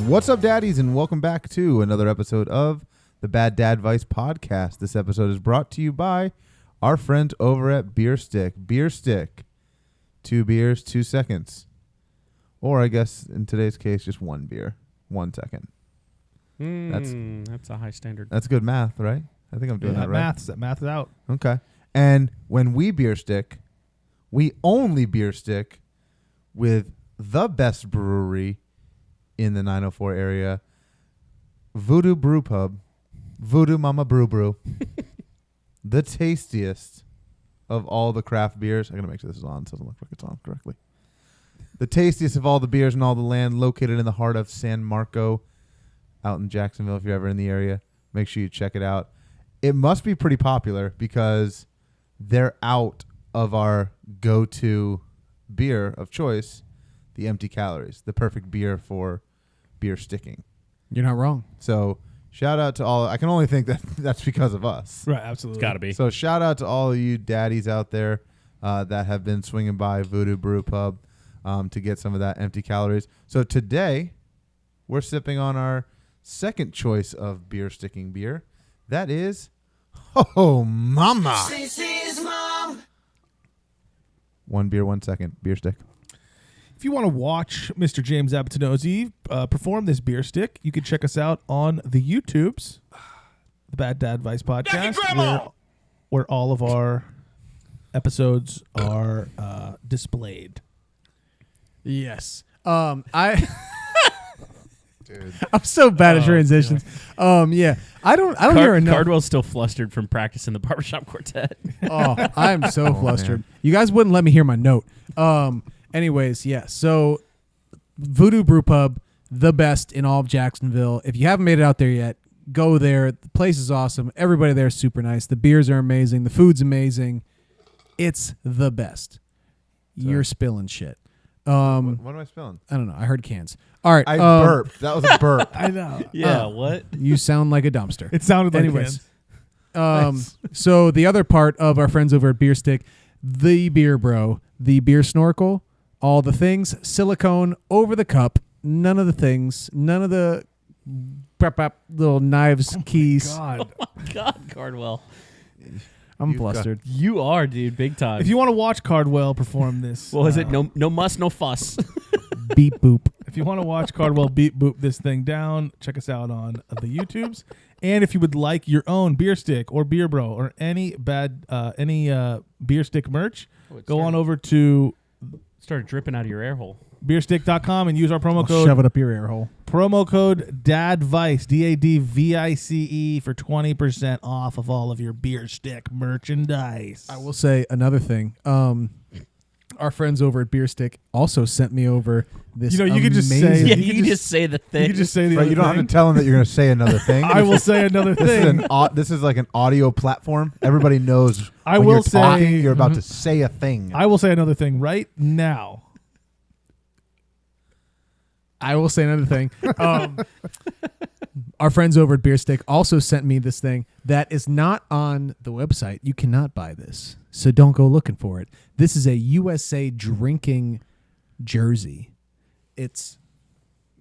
What's up, daddies, and welcome back to another episode of the Bad Dad Advice podcast. This episode is brought to you by our friends over at Bierstick. Bierstick, 2 beers, 2 seconds. Or I guess in today's case, just 1 beer, 1 second. That's a high standard. That's good math, right? I think I'm doing that right. That math is out. Okay. And when we beer stick, we only beer stick with the best brewery in the 904 area, VooDoo Brew Pub, VooDoo Mama Brew, the tastiest of all the craft beers. I gotta make sure this is on so it doesn't look like it's on correctly. The tastiest of all the beers in all the land, located in the heart of San Marco, out in Jacksonville. If you're ever in the area, make sure you check it out. It must be pretty popular because they're out of our go-to beer of choice, the Empty Calories, the perfect beer for beer sticking. You're not wrong. So shout out to all. I can only think that that's because of us. Right, absolutely. It's got to be. So shout out to all of you daddies out there that have been swinging by VooDoo Brew Pub to get some of that Empty Calories. So today we're sipping on our second choice of beer sticking beer. That is, oh mama. Mom. 1 beer, 1 second. Beer stick. If you want to watch Mr. James Abatanozzi perform this beer stick, you can check us out on the YouTubes, the Bad Dad Advice podcast, where all of our episodes are displayed. Yes. Dude. I'm so bad at transitions. Yeah. I don't hear enough. Cardwell's still flustered from practicing the Barbershop Quartet. Oh, I'm so flustered. Man. You guys wouldn't let me hear my note. Anyways, yeah. So VooDoo Brew Pub, the best in all of Jacksonville. If you haven't made it out there yet, go there. The place is awesome. Everybody there is super nice. The beers are amazing. The food's amazing. It's the best. You're spilling shit. What am I spilling? I don't know. I heard cans. All right. I burped. That was a burp. I know. Yeah, what? You sound like a dumpster. It sounded like Anyways. cans. So the other part of our friends over at Bierstick, the beer bro, the beer snorkel, all the things, silicone over the cup, none of the things, none of the little knives, keys. God. Oh my God, Cardwell. I'm flustered. You are, dude, big time. If you want to watch Cardwell perform this. What was it? No muss, no fuss. Beep boop. If you want to watch Cardwell beat boop this thing down, check us out on the YouTubes. And if you would like your own beer stick or beer bro or any beer stick merch, go on over to Started dripping out of your air hole. Beerstick.com and use our promo I'll code. shove it up your air hole. Promo code DADVICE, DADVICE, for 20% off of all of your beer stick merchandise. I will say another thing. Our friends over at Bierstick also sent me over this. You could just say- amazing- Yeah, You you can can just- just say the thing. You can just say the Right, other you don't have thing. to tell them that you're going to say another thing. I will say another thing. This is like an audio platform. Everybody knows I when will you're talking, say- you're about to say a thing. I will say another thing right now. I will say another thing. Our friends over at Bierstick also sent me this thing that is not on the website. You cannot buy this, so don't go looking for it. This is a USA drinking jersey. It's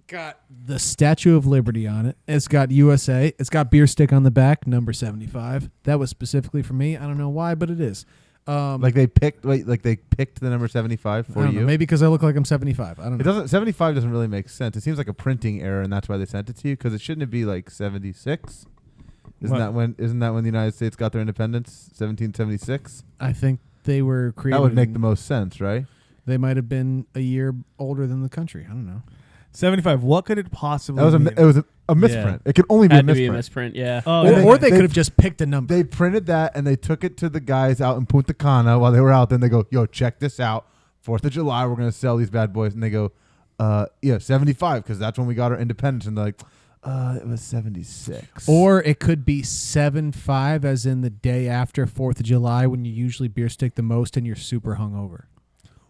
got the Statue of Liberty on it. It's got USA. It's got Bierstick on the back, number 75. That was specifically for me. I don't know why, but it is. Like they picked the number 75 I for don't you. know, maybe because I look like I'm 75. I don't It know. doesn't. 75 doesn't really make sense. It seems like a printing error, and that's why they sent it to you. Because it shouldn't it be like 76? Isn't What? that when the United States got their independence? 1776. I think they were created. That would make the most sense, right? They might have been a year older than the country. I don't know. 75. What could it possibly That was mean? it was a misprint. It could only be a Had to be a misprint. misprint, yeah. Or they could have just picked a number. They printed that and they took it to the guys out in Punta Cana while they were out. Then they go, "Yo, check this out. 4th of July, we're gonna sell these bad boys." And they go, "Yeah, 75 because that's when we got our independence." And they're like, "It was 76." Or it could be 7/5, as in the day after 4th of July when you usually beer stick the most and you're super hungover.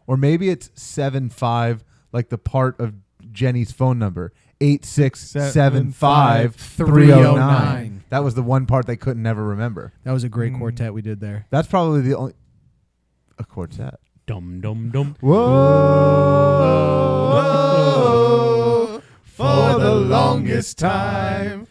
Or maybe it's 75, like the part of Jenny's phone number, 8675-309. That was the one part they couldn't never remember. That was a great quartet we did there. That's probably the only a quartet. Dum dum dum. Whoa, for the longest time.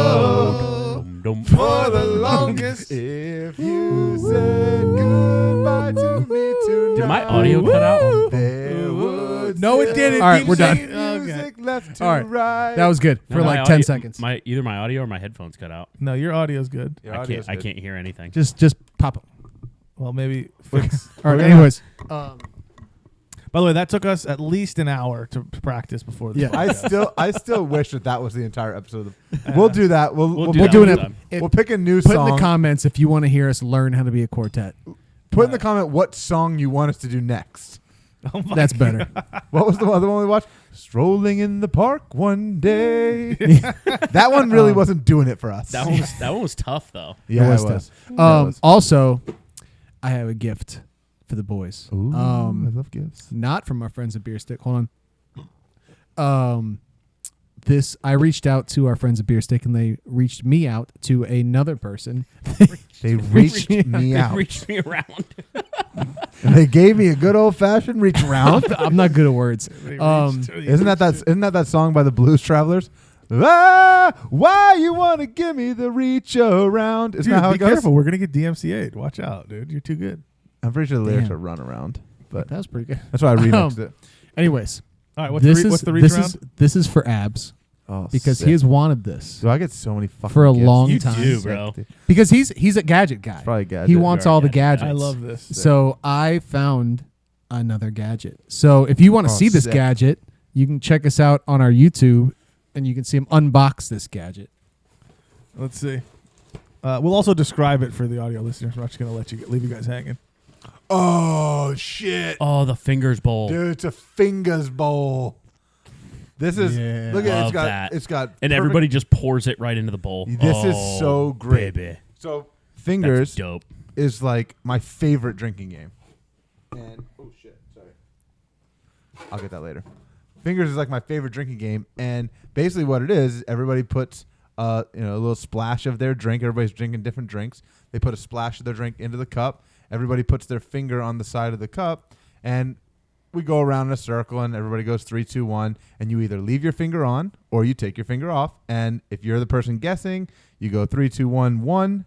Whoa. Dum, dum. For the longest. If you said goodbye to me tonight. Did my audio cut out? There would No, it didn't. All right, Keep we're done. saying- Okay. music left to All right. right. That was good for No, like my 10 audio- seconds. Either my audio or my headphones cut out. No, your audio's good. Your I audio's can't. I good. can't hear anything. Just pop up. Well, maybe fix. All right. We're Anyways, By the way, that took us at least an hour to practice before this. Yeah. podcast. I still wish that was the entire episode. We'll do that. We'll do we'll that do one it. time. We'll pick a new Put song. in the comments if you want to hear us learn how to be a quartet. Put in the comment what song you want us to do next. Oh my That's better. What was the other one we watched? Strolling in the park one day. That one really wasn't doing it for us. That one was tough though. Yeah, It was it was. tough. Also, I have a gift for the boys. Ooh, I love gifts. Not from our friends at Bierstick. Hold on. I reached out to our friends at Bierstick, and they reached me out to another person. They reached me They out. reached me around. And they gave me a good old fashioned reach around. I'm not good at words. Isn't that that song by the Blues Travelers? Ah, why you want to give me the reach around? Isn't Dude, that how be it goes? careful. We're gonna get DMCA'd. Watch out, dude. You're too good. I'm pretty sure the lyrics Damn. are run around, but That was pretty good. that's why I remixed it. Anyways, All right. What's the reach this around? this is for Abs Oh, because sick. he has wanted this So I get so many fucking for a gifts. long You time. do, bro. Because he's a gadget guy. Probably gadget. He wants You're a all the gadget gadgets. I love this. So I found another gadget. So if you want to Oh, see this sick. gadget, you can check us out on our YouTube, and you can see him unbox this gadget. Let's see. We'll also describe it for the audio listeners. We're not just gonna leave you guys hanging. Oh shit, Oh, the fingers bowl. dude! It's a fingers bowl. This is Yeah. look at it. Love that. It's got And perfect- everybody just pours it right into the bowl. This is so great. Baby. So That's fingers dope. is like my favorite drinking game. And oh shit, sorry. I'll get that later. Fingers is like my favorite drinking game, and basically what it is everybody puts a little splash of their drink. Everybody's drinking different drinks. They put a splash of their drink into the cup. Everybody puts their finger on the side of the cup, and we go around in a circle, and everybody goes 3, 2, 1, and you either leave your finger on or you take your finger off. And if you're the person guessing, you go 3, 2, 1, 1.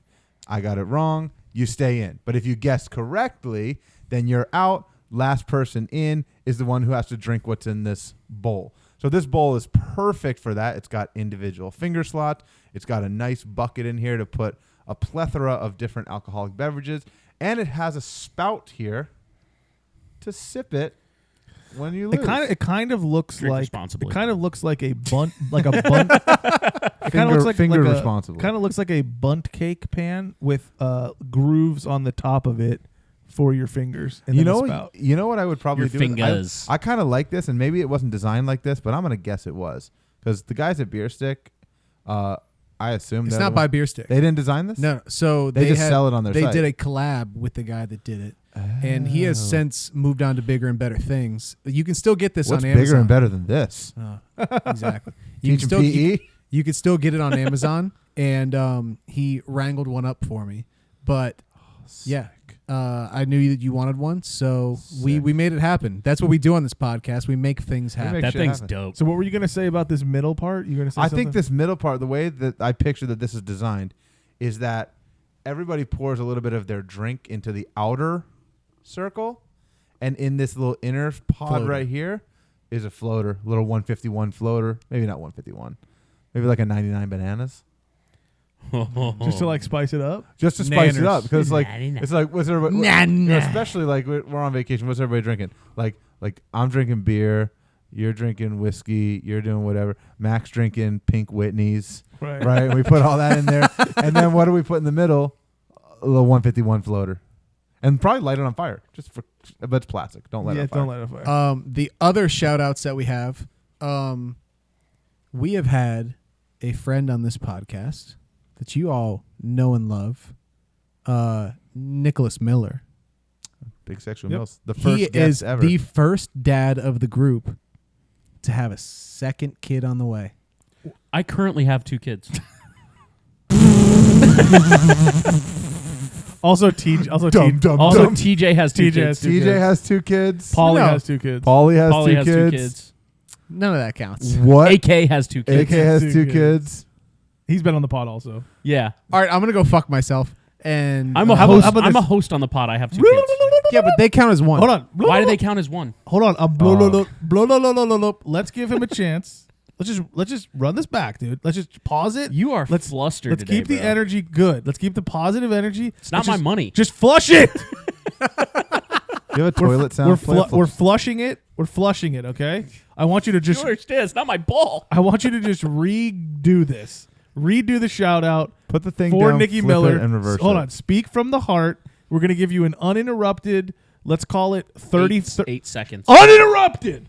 I got it wrong. You stay in. But if you guess correctly, then you're out. Last person in is the one who has to drink what's in this bowl. So this bowl is perfect for that. It's got individual finger slots. It's got a nice bucket in here to put a plethora of different alcoholic beverages. And it has a spout here to sip it when you lose. It kind of looks Drink like responsibly. It kind of looks like a bunt it kind of looks like finger like responsibly. Kind of looks like a bunt cake pan with grooves on the top of it for your fingers. And You then a know, spout. you know what I would probably Your do? fingers. I kind of like this, and maybe it wasn't designed like this, but I'm gonna guess it was because the guys at Bierstick, I assume It's they're not the by one- Bierstick. They didn't design this. No, so They just sell it on their They site. did a collab with the guy that did it, and he has Oh. since moved on to bigger and better things. You can still get this What's on Amazon. bigger and better than this? Exactly. You can Teaching still PE. you can still get it on Amazon, and he wrangled one up for me. But yeah, I knew that you wanted one, so we Sick. made it happen. That's what we do on this podcast. We make things We happen. make That shit thing's happen. dope. So what were you gonna say about this middle part? You gonna say I something? think this middle part, the way that I picture that this is designed, is that everybody pours a little bit of their drink into the outer circle, and in this little inner pod Floater. right here is a floater, little 151 floater. Maybe not 151. Maybe like a 99 bananas. just to like spice it up. Just to spice it Nanners. up, because like Nanny. it's like what's everybody, Nanny. especially like we're on vacation. What's everybody drinking? Like I'm drinking beer, you're drinking whiskey, you're doing whatever. Mac's drinking Pink Whitney's, Right. right? And we put all that in there, and then what do we put in the middle? A little 151 floater, and probably light it on fire. Just for, but it's plastic. Don't let it on fire. Don't let it fire. The other shout outs that we have, we have had a friend on this podcast that you all know and love, Nicholas Miller. Big Sexual Yep. Meals. The first He guest is ever. the first dad of the group to have a second kid on the way. I currently have 2 kids. Also, TJ has 2 TJ kids. has two TJ kids. has 2 kids. Paulie No. has 2 kids. Paulie has, Paulie 2 has kids. 2 kids. None of that counts. What? AK has 2 kids. AK has Two two kids. kids. He's been on the pod also. Yeah. All right, I'm gonna go fuck myself. And I'm a How about- host. how about I'm a this? host on the pod. I have 2 kids. yeah, but they count as one. Hold on. Why do they count as one? Hold on. Let's give him a chance. Let's just run this back, dude. Let's just pause it. You are Let's flustered Let's today, keep the bro. energy good. Let's keep the positive energy. It's not Let's my just- money. Just flush it. You have a toilet sound? We're flushing it. We're flushing it. Okay. I want you to just. You understand? It's not my ball. I want you to just redo this. Redo the shout out Put the thing for down, Nikki flip Miller. it, and reverse Hold it. on. Speak from the heart. We're gonna give you an uninterrupted. Let's call it 30. 8 seconds. Uninterrupted.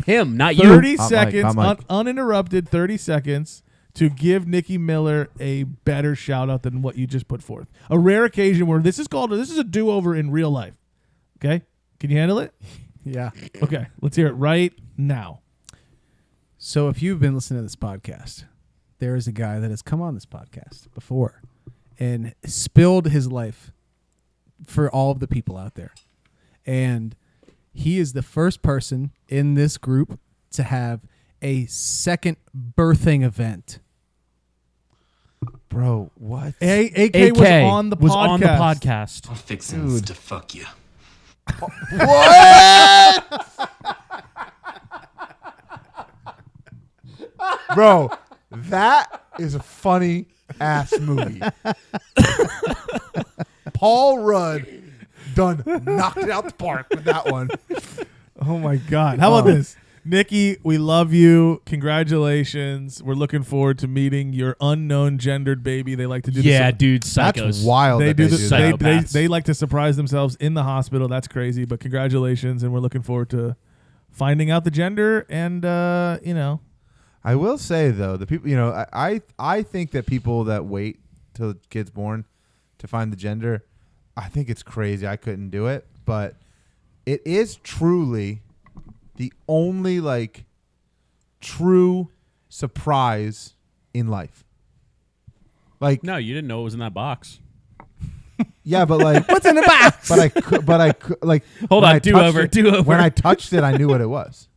Him, not you. 30 Hot mic, seconds. hot mic. Uninterrupted. 30 seconds to give Nikki Miller a better shout out than what you just put forth. A rare occasion where this is a do-over in real life. Okay? Can you handle it? Yeah. Okay. Let's hear it right now. So if you've been listening to this podcast, there is a guy that has come on this podcast before and spilled his life for all of the people out there. And he is the first person in this group to have a second birthing event. Bro, what? AK was on the podcast. I'm fixing to fuck you. Bro, that is a funny ass movie. Paul Rudd done knocked it out the park with that one. Oh my God. How about this? Nikki, we love you. Congratulations. We're looking forward to meeting your unknown gendered baby. They like to do Yeah, this. dude, psychos. That's wild. They that do they this. do that. They Psychopaths. like to surprise themselves in the hospital. That's crazy, but congratulations, and we're looking forward to finding out the gender. And I will say though, the people, I think that people that wait till the kid's born to find the gender, I think it's crazy. I couldn't do it, but it is truly the only true surprise in life. Like, No, you didn't know it was in that box. yeah, but like, What's in the box? but I could, like, Hold when on, I do touched over, it- do over. When I touched it, I knew what it was.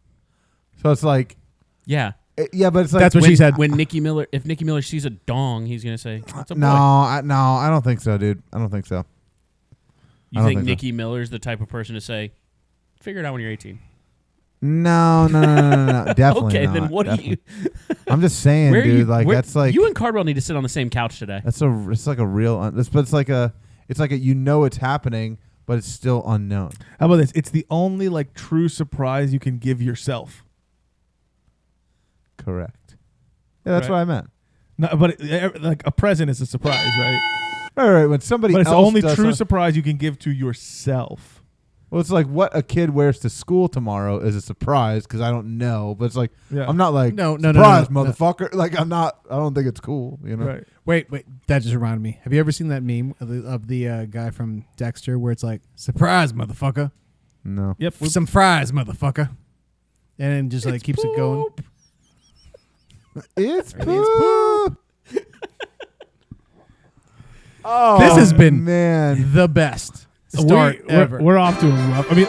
So it's like, Yeah. yeah, but it's like That's what she said. When Nikki Miller, if Nikki Miller sees a dong, he's gonna say, "That's a boy." no, I don't think so, dude. I don't think so. I You don't think think so. Nikki Miller's the type of person to say, "Figure it out when you're 18." No, definitely. Okay, not. then what do Definitely. you? I'm just saying, Where are dude. you? Like where- that's like you and Cardwell need to sit on the same couch today. it's like a real. It's like a it's happening, but it's still unknown. how about this? It's the only true surprise you can give yourself. Correct. Yeah, that's Right. what I meant. No, but a present is a surprise, right? All right, when somebody But it's the else only does true something- surprise you can give to yourself. Well, it's like what a kid wears to school tomorrow is a surprise because I don't know. But it's like Yeah. I'm not like No, surprise, no. motherfucker. Like I'm not. I don't think it's cool. You know. Right. Wait, that just reminded me. Have you ever seen that meme of the guy from Dexter where it's like, surprise, motherfucker. No. Yep. Some fries, motherfucker. And then just keeps it going. It's It's poop. Oh, This has been man. the best start ever. We're off to a rough. I mean,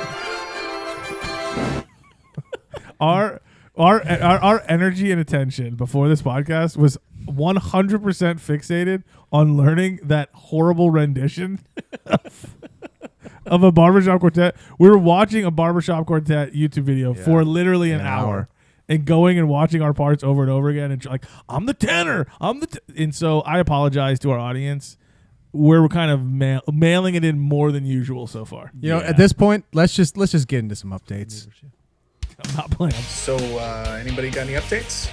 our energy and attention before this podcast was 100% fixated on learning that horrible rendition of a Barbershop Quartet. We were watching a Barbershop Quartet YouTube video Yeah. for literally an An hour. hour. And going and watching our parts over and over again, and I'm the tenor, and so I apologize to our audience. We're kind of mailing it in more than usual so far. At this point, let's just get into some updates. I'm not playing. So, anybody got any updates?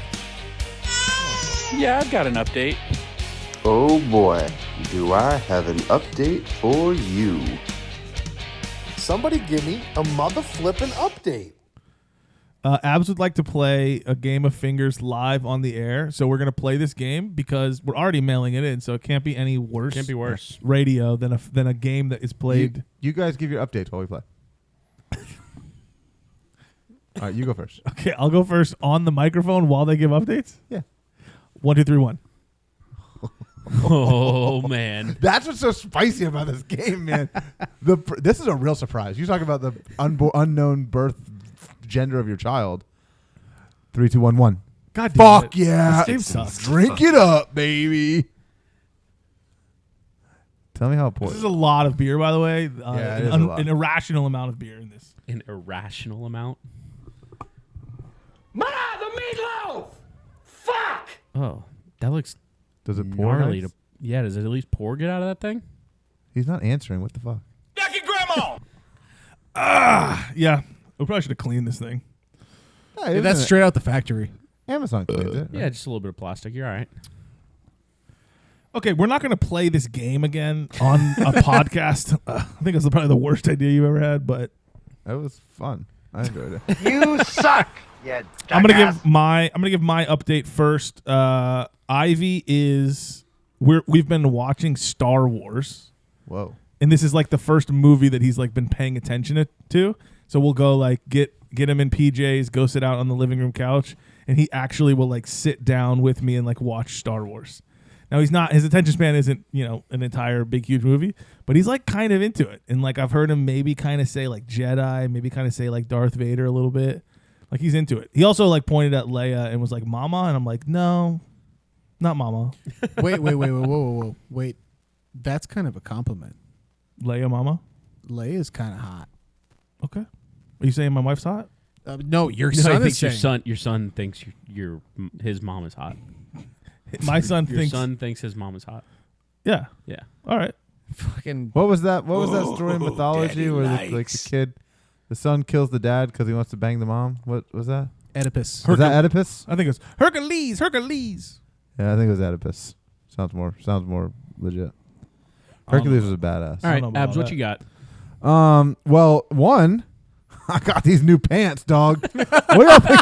Yeah, I've got an update. Oh boy, do I have an update for you. Somebody give me a mother flippin' update. Abs would like to play a game of fingers live on the air, so we're gonna play this game because we're already mailing it in, so it can't be any worse. Can't be worse. Radio than a game that is played. You guys give your updates while we play. All right, you go first. Okay, I'll go first on the microphone while they give updates. Yeah. 1, 2, 3, 1. Oh man. That's what's so spicy about this game, man. This is a real surprise. You talk about the unknown birth gender of your child. 3, 2, 1, 1. God damn Fuck it. yeah. This game sucks. Drink it up, baby. Tell me how it pours. This is a lot of beer, by the way. Yeah, it is a lot. An irrational amount of beer in this. An irrational amount. Ma, the meatloaf! Fuck! Oh, that looks Does it pour? gnarly. Nice? Yeah, does it at least pour get out of that thing? He's not answering. What the fuck? Jackie Grandma! Yeah. We probably should have cleaned this thing. Yeah, That's straight out the factory. Amazon cleans it. Yeah, just a little bit of plastic. You're all right. Okay, we're not going to play this game again on a podcast. I think it's probably the worst idea you've ever had, but That was fun. I enjoyed it. You suck. Yeah, I'm gonna give my update first. Ivy is we've been watching Star Wars, Whoa. and this is like the first movie that he's like been paying attention to. So we'll go like get him in PJs, go sit out on the living room couch, and he actually will like sit down with me and like watch Star Wars. Now his attention span isn't, an entire big huge movie, but he's like kind of into it. And like I've heard him maybe kind of say like Jedi, maybe kind of say like Darth Vader a little bit. Like he's into it. He also like pointed at Leia and was like Mama, and I'm like, no, not Mama. Whoa. Wait. That's kind of a compliment. Leia Mama? Leia's kind of hot. Okay. Are you saying my wife's hot? No, your No, son he is thinks saying. your son thinks his mom is hot. My son Your thinks son thinks his mom is hot. Yeah. Yeah. All right. Fucking. What was that? What was that story in mythology where the son kills the dad because he wants to bang the mom? What was that? Oedipus. Was that Oedipus? I think it was Hercules. Yeah, I think it was Oedipus. Sounds more legit. Hercules was a badass. All right, know about Abs, what that. you got? Well, one, I got these new pants, dog. What do y'all think?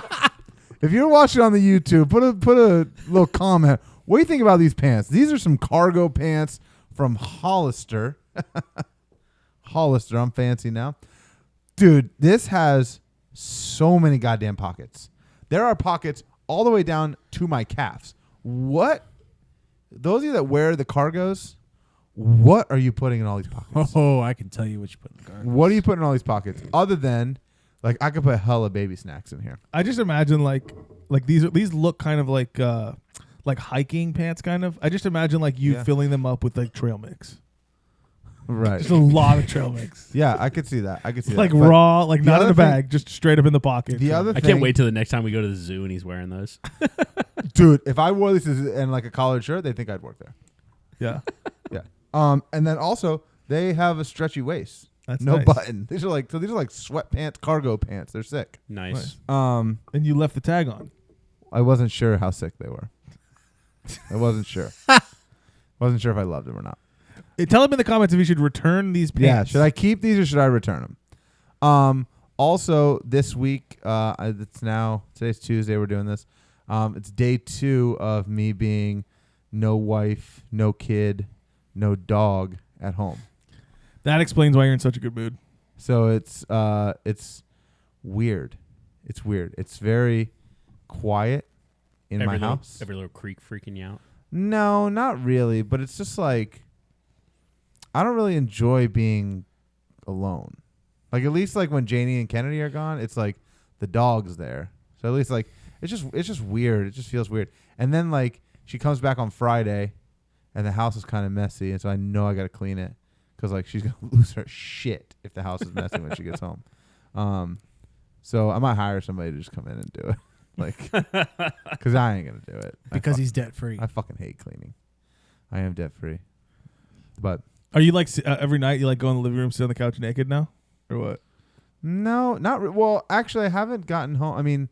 If you're watching on the YouTube, put a little comment. What do you think about these pants? These are some cargo pants from Hollister. Hollister, I'm fancy now. Dude, this has so many goddamn pockets. There are pockets all the way down to my calves. What? Those of you that wear the cargos, what are you putting in all these pockets? Oh, I can tell you what you put in the car. What are you putting in all these pockets? Other than, like, I could put hella baby snacks in here. I just imagine like these look kind of like hiking pants kind of. I just imagine like you filling them up with like trail mix. Right. Just a lot of trail mix. Yeah, I could see that. Like that. But raw, like not in other a bag, just straight up in the pocket. The other I thing, can't wait till the next time we go to the zoo and he's wearing those. dude, if I wore this in like a collared shirt, they think I'd work there. Yeah. Yeah. And then also they have a stretchy waist. That's no nice. button. These are like sweatpants, cargo pants. They're sick. Nice. And you left the tag on. I wasn't sure how sick they were. I wasn't sure. Wasn't sure if I loved them or not. Tell him in the comments if you should return these pants. Yeah, should I keep these or should I return them? Also, this week, today's Tuesday, we're doing this. It's day 2 of me being no wife, no kid, no dog at home. That explains why you're in such a good mood. So it's weird. It's weird. It's very quiet in my house. Every little creak freaking you out. No, not really. But it's just like I don't really enjoy being alone. Like at least like when Janie and Kennedy are gone, it's like the dog's there. So at least like it's just weird. It just feels weird. And then like she comes back on Friday, and the house is kind of messy, and so I know I got to clean it because like she's gonna lose her shit if the house is messy when she gets home. So I might hire somebody to just come in and do it. Like, because I ain't going to do it. Because he's debt free. I fucking hate cleaning. I am debt free. But. Are you like every night you like go in the living room, sit on the couch naked now? Or what? No, not well, actually, I haven't gotten home. I mean,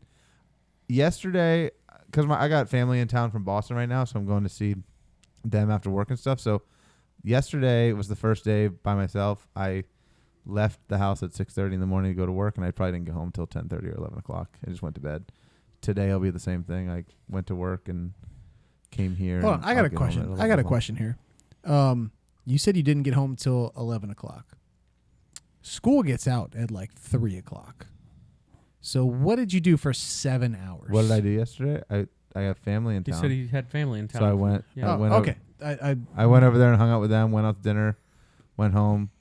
yesterday, because I got family in town from Boston right now, so I'm going to see them after work and stuff. So yesterday was the first day by myself. I left the house at 6:30 in the morning to go to work, and I probably didn't get home till 10:30 or 11 o'clock. I just went to bed. Today I'll be the same thing. I went to work and came here. Hold on, I got a question. I got a question here. You said you didn't get home till 11 o'clock. School gets out at like 3 o'clock. So what did you do for 7 hours? What did I do yesterday? I have family in town. He said he had family in town. So I went. Yeah. I went okay. I went over there and hung out with them. Went out to dinner. Went home.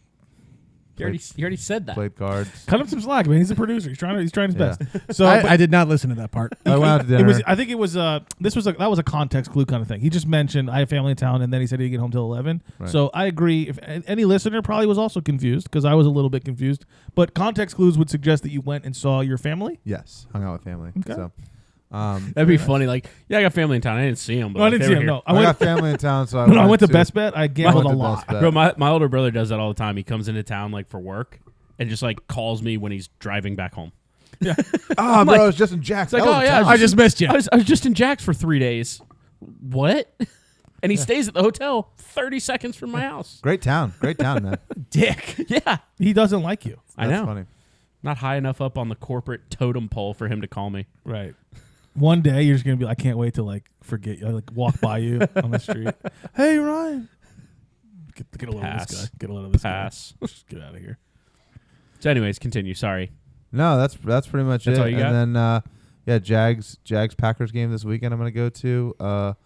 You already said that. Played cards. Cut him some slack, man. He's a producer. He's trying his Yeah. best. So I did not listen to that part. I went out to dinner. I think it was that was a context clue kind of thing. He just mentioned I have family in town, and then he said he'd get home till 11. Right. So I agree. If any listener probably was also confused because I was a little bit confused, but context clues would suggest that you went and saw your family. Yes, hung out with family. Okay. So, That'd be funny. Like, yeah, I got family in town. I didn't see him. But No, I didn't they see were him. here. No, I got family in town, so I went to Best Bet. I gambled a went to lot. Best Bet. Bro, my older brother does that all the time. He comes into town like for work and just like calls me when he's driving back home. Bro, like- I was just in Jack's. It's like, oh yeah, I just missed you. I was just in Jack's for 3 days. What? And he stays at the hotel 30 seconds from my house. Great town, man. Dick. Yeah. He doesn't like you. I That's know. funny. Not high enough up on the corporate totem pole for him to call me. Right. One day you're just gonna be like, I can't wait to like forget you. Like walk by you on the street. Hey Ryan. Get a load of this guy. Get a load of this Pass. guy. Just get out of here. So, anyways, continue. Sorry. No, that's pretty much That's it. all you got? And then Jags Packers game this weekend. I'm gonna go to. I'm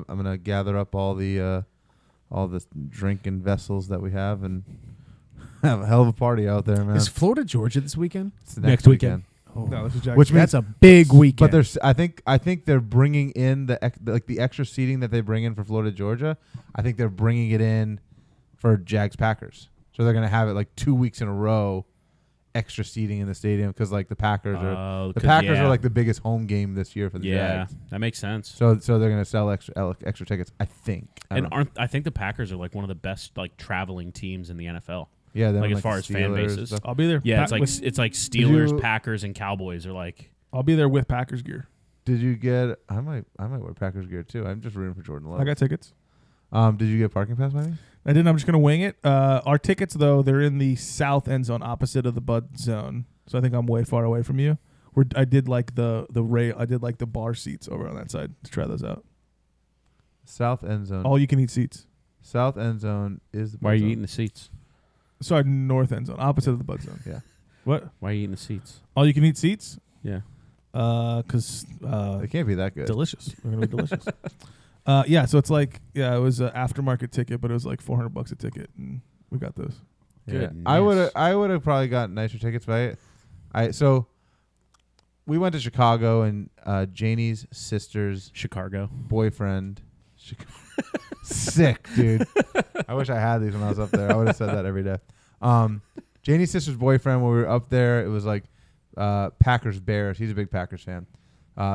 gonna gather up all the drinking vessels that we have and have a hell of a party out there, man. Is Florida Georgia this weekend? It's the next weekend. Oh. No, this is Jack. Which means That's a big weekend. But there's, I think they're bringing in the extra seating that they bring in for Florida Georgia. I think they're bringing it in for Jags Packers. So they're gonna have it like 2 weeks in a row, extra seating in the stadium because like the Packers are yeah. like the biggest home game this year for the Yeah, Jags. that makes sense. So they're gonna sell extra tickets. I think. I think the Packers are like one of the best like traveling teams in the NFL. Yeah, Like, as far as fan Steelers bases. stuff. I'll be there. Yeah, with, it's like Steelers, you- Packers, and Cowboys are like. I'll be there with Packers gear. Did you get? I might wear Packers gear too. I'm just rooting for Jordan Love. I got tickets. Did you get parking pass money? I didn't. I'm just gonna wing it. Our tickets though, they're in the south end zone, opposite of the Bud zone. So I think I'm way far away from you. I did like the rail. I did like the bar seats over on that side to try those out. South end zone. All you can eat seats. South end zone is the. Why are Bud you zone. eating the seats? Sorry, north end zone, opposite of the Bud zone. Yeah. What? Why are you eating the seats? All you can eat seats? Yeah. Because They can't be that good. delicious. They're gonna be delicious. Yeah. So it's like it was an aftermarket ticket, but it was like $400 a ticket, and we got those. Yeah. Goodness. I would have probably gotten nicer tickets, but so we went to Chicago and Janie's sister's Chicago. boyfriend. Sick, dude. I wish I had these when I was up there. I would have said that every day. Janie's sister's boyfriend, when we were up there, it was like Packers Bears. He's a big Packers fan.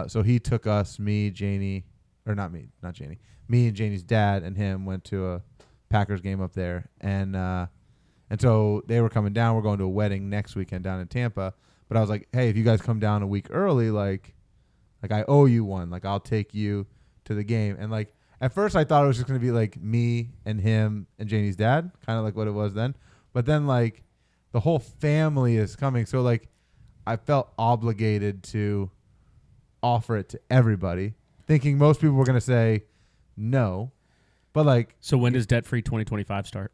So he took us, me, Janie, or not Janie. Me and Janie's dad and him went to a Packers game up there, and so they were coming down. We're going to a wedding next weekend down in Tampa. But I was like, hey, if you guys come down a week early, like I owe you one. Like I'll take you to the game. And like at first I thought it was just gonna be like me and him and Janie's dad, kind of like what it was then. But then like the whole family is coming, so like I felt obligated to offer it to everybody, thinking most people were gonna say no. But like, So when does Debt Free 2025 start?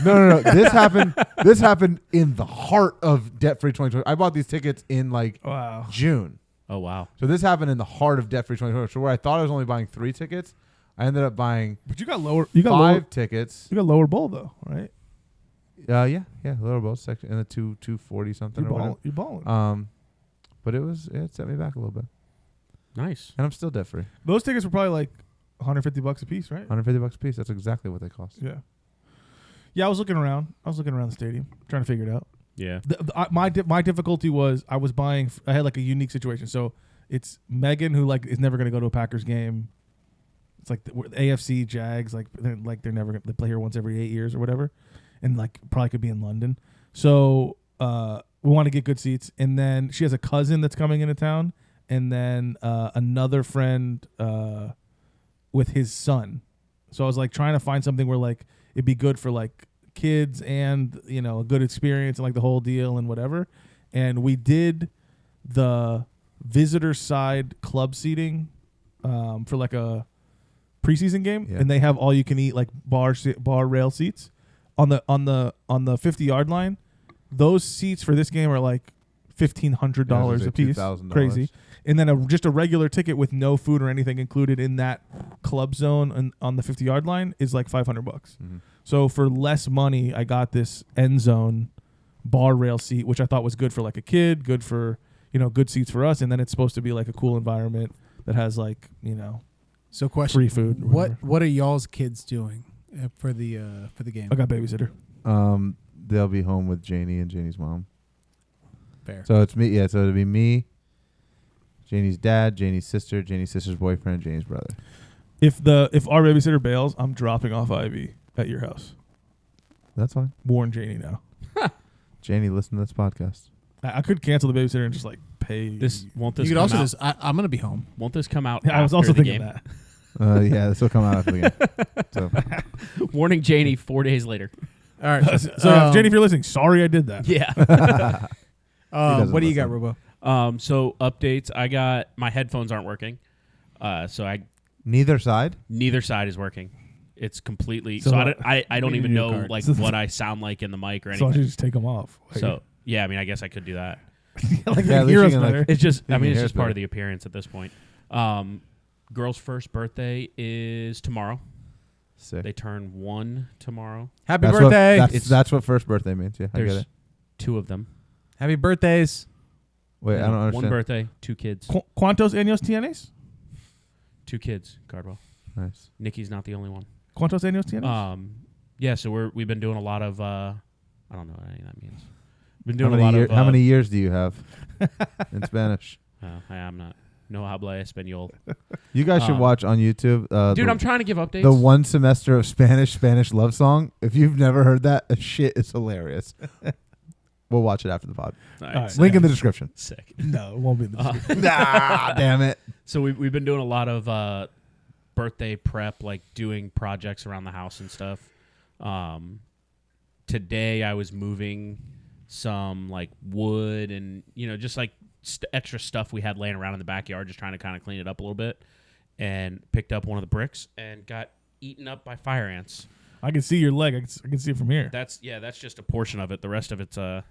no. This happened in the heart of Debt Free 2020. I bought these tickets in like Wow. June. Oh wow. So this happened in the heart of Debt Free 2020. So where I thought I was only buying 3 tickets, I ended up buying But you got lower. You got 5 lower. tickets. You got lower bowl though, right? Yeah, lower bowl section in the 240 something You're or whatever. balling. But it set me back a little bit, Nice. and I'm still debt free. Those tickets were probably like $150 a piece, right? $150 a piece. That's exactly what they cost. Yeah. Yeah, I was looking around. The stadium, trying to figure it out. Yeah. My difficulty was I was buying. I had like a unique situation. So it's Megan who like is never going to go to a Packers game. It's like the AFC Jags, like they're never gonna, they play here once every 8 years or whatever, and like probably could be in London. So we want to get good seats, and then she has a cousin that's coming into town, and then another friend with his son. So I was like trying to find something where like it'd be good for like kids and a good experience and like the whole deal and whatever. And we did the visitor side club seating for like a preseason game, and they have all you can eat like bar rail seats on the 50-yard line. Those seats for this game are like $1,500 a piece. $2,000. Crazy. And then just a regular ticket with no food or anything included in that club zone on the 50-yard line is like $500. So for less money, I got this end zone bar rail seat, which I thought was good for like a kid, good for, good seats for us. And then it's supposed to be like a cool environment that has like, So question: free food. or whatever. What are y'all's kids doing for the game? I got babysitter. They'll be home with Janie and Janie's mom. Fair. So it's me. Yeah. So it'll be me, Janie's dad, Janie's sister, Janie's sister's boyfriend, Janie's brother. If our babysitter bails, I'm dropping off Ivy at your house. That's fine. Warn Janie now. Janie, listen to this podcast. I could cancel the babysitter and just like pay. Won't You this could come also out? just. I'm gonna be home. Won't this come out? Yeah, I was after also the thinking game? that. Yeah, this will come out after the game. So Warning Janie 4 days later. All right. So Janie, if you're listening, sorry I did that. Yeah. doesn't What do you got, listen. Robo? So updates. I got my headphones aren't working. So neither side. neither side is working. It's completely. So So, what- I don't we even need a new know card. like So- what I sound like in the mic or So I anything. should just take them off. Like, So yeah, I mean, I guess I could do that. like Yeah, at they least hear you us can, like, better. It's just. You I mean, can it's hear just us part better. of the appearance at this point. Girl's first birthday is tomorrow. Sick. They turn 1 tomorrow. Happy That's birthday! What, It's- that's what first birthday means. Yeah, I get There's it. 2 of them. Happy birthdays! Wait, I don't understand. 1 birthday, 2 kids. ¿Cuántos años tienes? 2 kids. Cardwell. Nice. Nikki's not the only one. ¿Cuántos años tienes? Yeah. So we've been doing a lot of. I don't know what any of that means. Been How doing a lot of. how many years do you have in Spanish? I'm not. No habla español. You guys should watch on YouTube. Dude, the, I'm trying to give updates. the 1 semester of Spanish love song. If you've never heard that, shit is hilarious. We'll watch it after the pod. All All right, right. sick. Link in the description. Sick. No, it won't be in the description. Damn it. So we've been doing a lot of birthday prep, like doing projects around the house and stuff. Today I was moving some like wood and just like extra stuff we had laying around in the backyard, just trying to kind of clean it up a little bit, and picked up one of the bricks and got eaten up by fire ants. I can see your leg. I can see it from here. That's just a portion of it. The rest of it's A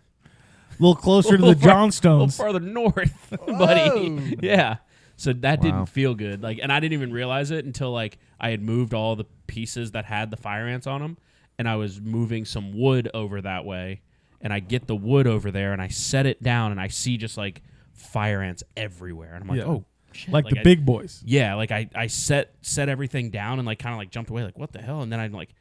little closer to the a little Johnstones. farther north, buddy. Yeah. So that Wow. didn't feel good. Like, and I didn't even realize it until like I had moved all the pieces that had the fire ants on them, and I was moving some wood over that way, and I get the wood over there, and I set it down, and I see just like fire ants everywhere, and I'm like, Yeah. oh shit! Like the I- big boys. Yeah, like I set everything down and like kind of like jumped away, like what the hell, and then I'm like,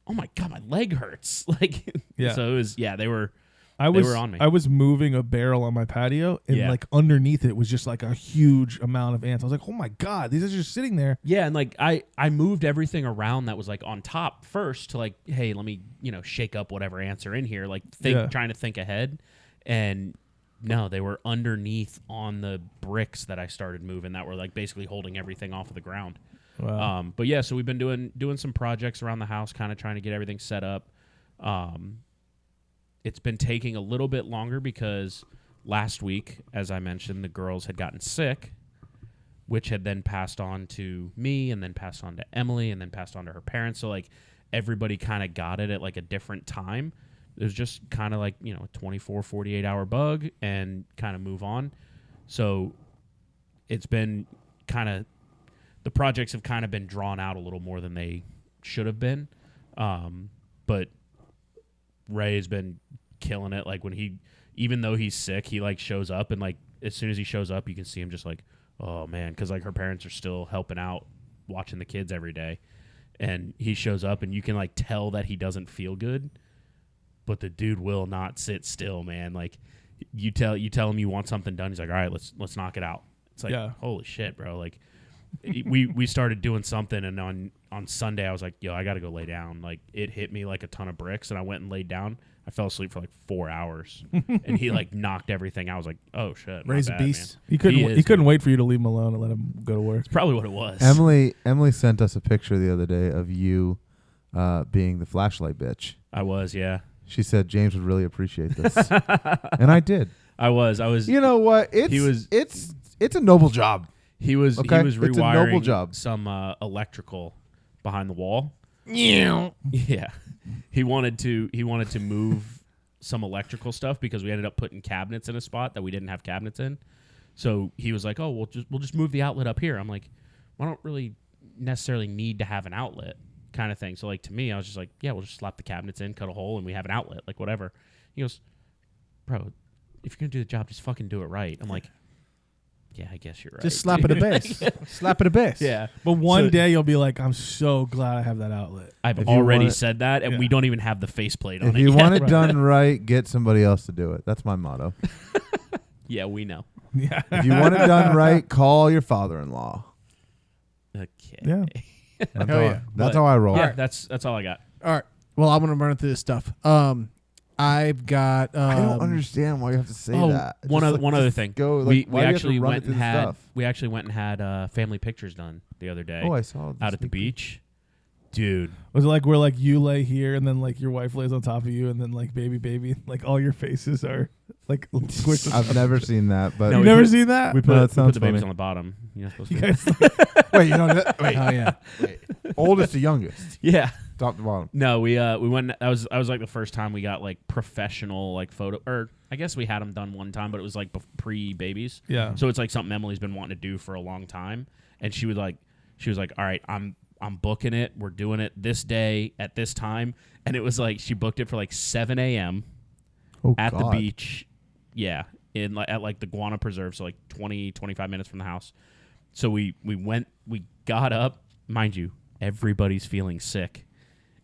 oh my god, my leg hurts. Like, Yeah. So it was they were. I was were on me. I was moving a barrel on my patio, and Yeah. like underneath it was just like a huge amount of ants. I was like, oh my god, these are just sitting there. Yeah, and like I moved everything around that was like on top first to like, hey, let me shake up whatever ants are in here, like trying to think ahead, and no, they were underneath on the bricks that I started moving that were like basically holding everything off of the ground. Wow. But yeah, so we've been doing some projects around the house, kind of trying to get everything set up. It's been taking a little bit longer because last week, as I mentioned, the girls had gotten sick, which had then passed on to me and then passed on to Emily and then passed on to her parents. So like everybody kind of got it at like a different time. It was just kind of like, a 24, 48 hour bug and kind of move on. So it's been kind of, the projects have kind of been drawn out a little more than they should have been. But Ray has been killing it. Like even though he's sick, he like shows up, and like as soon as he shows up, you can see him just like, oh man, because like her parents are still helping out, watching the kids every day, and he shows up, and you can like tell that he doesn't feel good, but the dude will not sit still, man. Like you tell him you want something done, he's like, all right, let's knock it out. It's like, Yeah. holy shit, bro. Like we started doing something, and on Sunday I was like, yo, I gotta go lay down. Like it hit me like a ton of bricks, and I went and laid down. I fell asleep for like 4 hours, and he like knocked everything out. I was like, oh shit, my Ray's a bad, beast. man. He couldn't wait for you to leave him alone and let him go to work. It's probably what it was. Emily sent us a picture the other day of you being the flashlight bitch. I was, yeah. She said James would really appreciate this, and I did. I was. You know what? It's a noble job. He was Okay? he was It's a noble rewiring job. some electrical behind the wall. Yeah. He wanted to move some electrical stuff because we ended up putting cabinets in a spot that we didn't have cabinets in. So he was like, "Oh, we'll just move the outlet up here." I'm like, "I don't really necessarily need to have an outlet kind of thing. So like to me, I was just like, yeah, we'll just slap the cabinets in, cut a hole, and we have an outlet, like whatever. He goes, bro, if you're gonna do the job, just fucking do it right. I'm like, yeah, I guess you're right. Just slap it a base. Slap it a base. Yeah. But one day you'll be like, I'm so glad I have that outlet. I've If you already want it- said that, and we don't even have the faceplate on If it you yet. want it done right, get somebody else to do it. That's my motto. Yeah, we know. Yeah. If you want it done right, call your father-in-law. Okay. Yeah. That's, Hell how, yeah. that's how I roll. Yeah, that's all I got. All right. Well, I'm going to run through this stuff. I've got. I don't understand why you have to say that. One other thing. Go, like, we why do you have to actually run it went through and the had stuff? we actually went and had family pictures done the other day. Oh, I saw out at the beach, dude. Was it like where like you lay here and then like your wife lays on top of you and then like baby, like all your faces are like squished? I've never seen that, but You've never seen that? We put, No, that we put sounds the babies funny. on the bottom. You're not supposed You to. guys wait, you know that? Wait, Oh, yeah. wait. Oldest to youngest, Yeah. top to bottom. No, we went. That was like the first time we got like professional like photo. Or I guess we had them done one time, but it was like pre babies. Yeah. So it's like something Emily's been wanting to do for a long time, and she was like, all right, I'm booking it. We're doing it this day at this time, and it was like she booked it for like 7 a.m. at the beach. Yeah, at like the Guana Preserve, so like 25 minutes from the house. So we went. We got up, mind you. Everybody's feeling sick,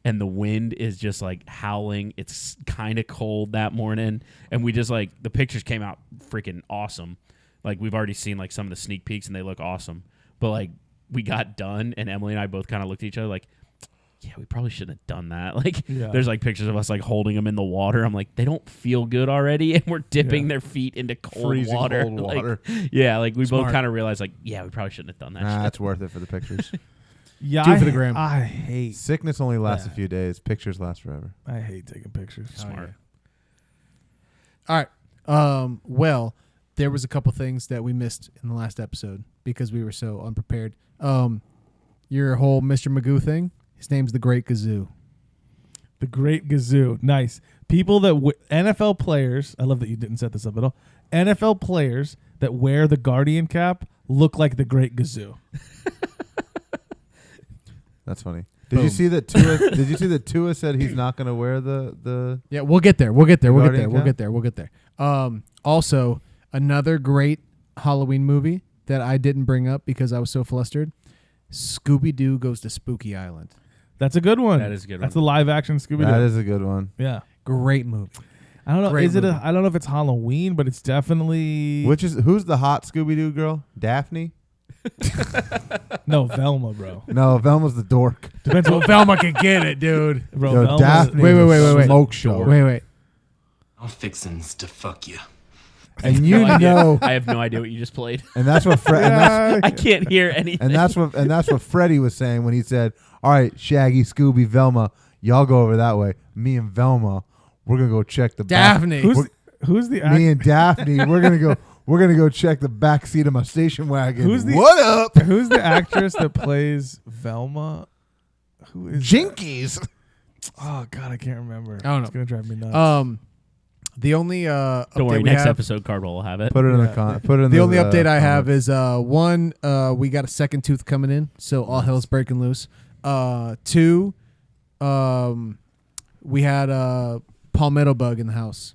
and the wind is just like howling. It's kind of cold that morning, and we just like the pictures came out freaking awesome. Like we've already seen like some of the sneak peeks, and they look awesome. But like we got done, and Emily and I both kind of looked at each other like, yeah, we probably shouldn't have done that. Like there's like pictures of us like holding them in the water. I'm like, they don't feel good already, and we're dipping their feet into Freezing water. cold Like, water. yeah, like we Smart. both kind of realized like, yeah, we probably shouldn't have done that. Nah, shit. it's worth it for the pictures. Yeah, Do it for the gram. I hate Sickness only lasts a Yeah. few days. Pictures last forever. I hate taking pictures. Smart. All right. Well, there was a couple things that we missed in the last episode because we were so unprepared. Your whole Mr. Magoo thing. His name's the Great Gazoo. The Great Gazoo. Nice. People that NFL players, I love that you didn't set this up at all. NFL players that wear the Guardian cap look like the Great Gazoo. That's funny. Did you see that Tua? Did you see that Tua said he's not going to wear the? Yeah, we'll get there. We'll get there. We'll get Guardian there. We'll cap? get there. We'll get there. Also, another great Halloween movie that I didn't bring up because I was so flustered. Scooby-Doo Goes to Spooky Island. That's a good one. That is a good That's one. a live action Scooby-Doo. That is a good one. Yeah. Great movie. I don't know. Great Is it? movie. I don't know if it's Halloween, but it's definitely. Who's the hot Scooby Doo girl? Daphne? No, Velma, bro. No, Velma's the dork. Depends Well, what Velma can get it, dude. bro. Yo, Velma's- Daphne Wait, is wait, a wait, wait. smoke show. Wait. I'm fixins to fuck you. And you No idea. know, I have no idea what you just played. and that's what I can't hear anything. and that's what Freddie was saying when he said, "All right, Shaggy, Scooby, Velma, y'all go over that way. Me and Velma, we're gonna go check the Daphne. Who's the Me and Daphne, we're gonna go check the back seat of my station wagon. Who's the- what up, Who's the actress that plays Velma? Who is that? Jinkies? Oh God, I can't remember. I don't know. It's gonna drive me nuts. The only Don't update worry, we next have, episode Cardwell will have it. Put it in Yeah. the con. Put it in the only update I have comments. is one, we got a second tooth coming in, so all hell's breaking loose. Two, we had a palmetto bug in the house,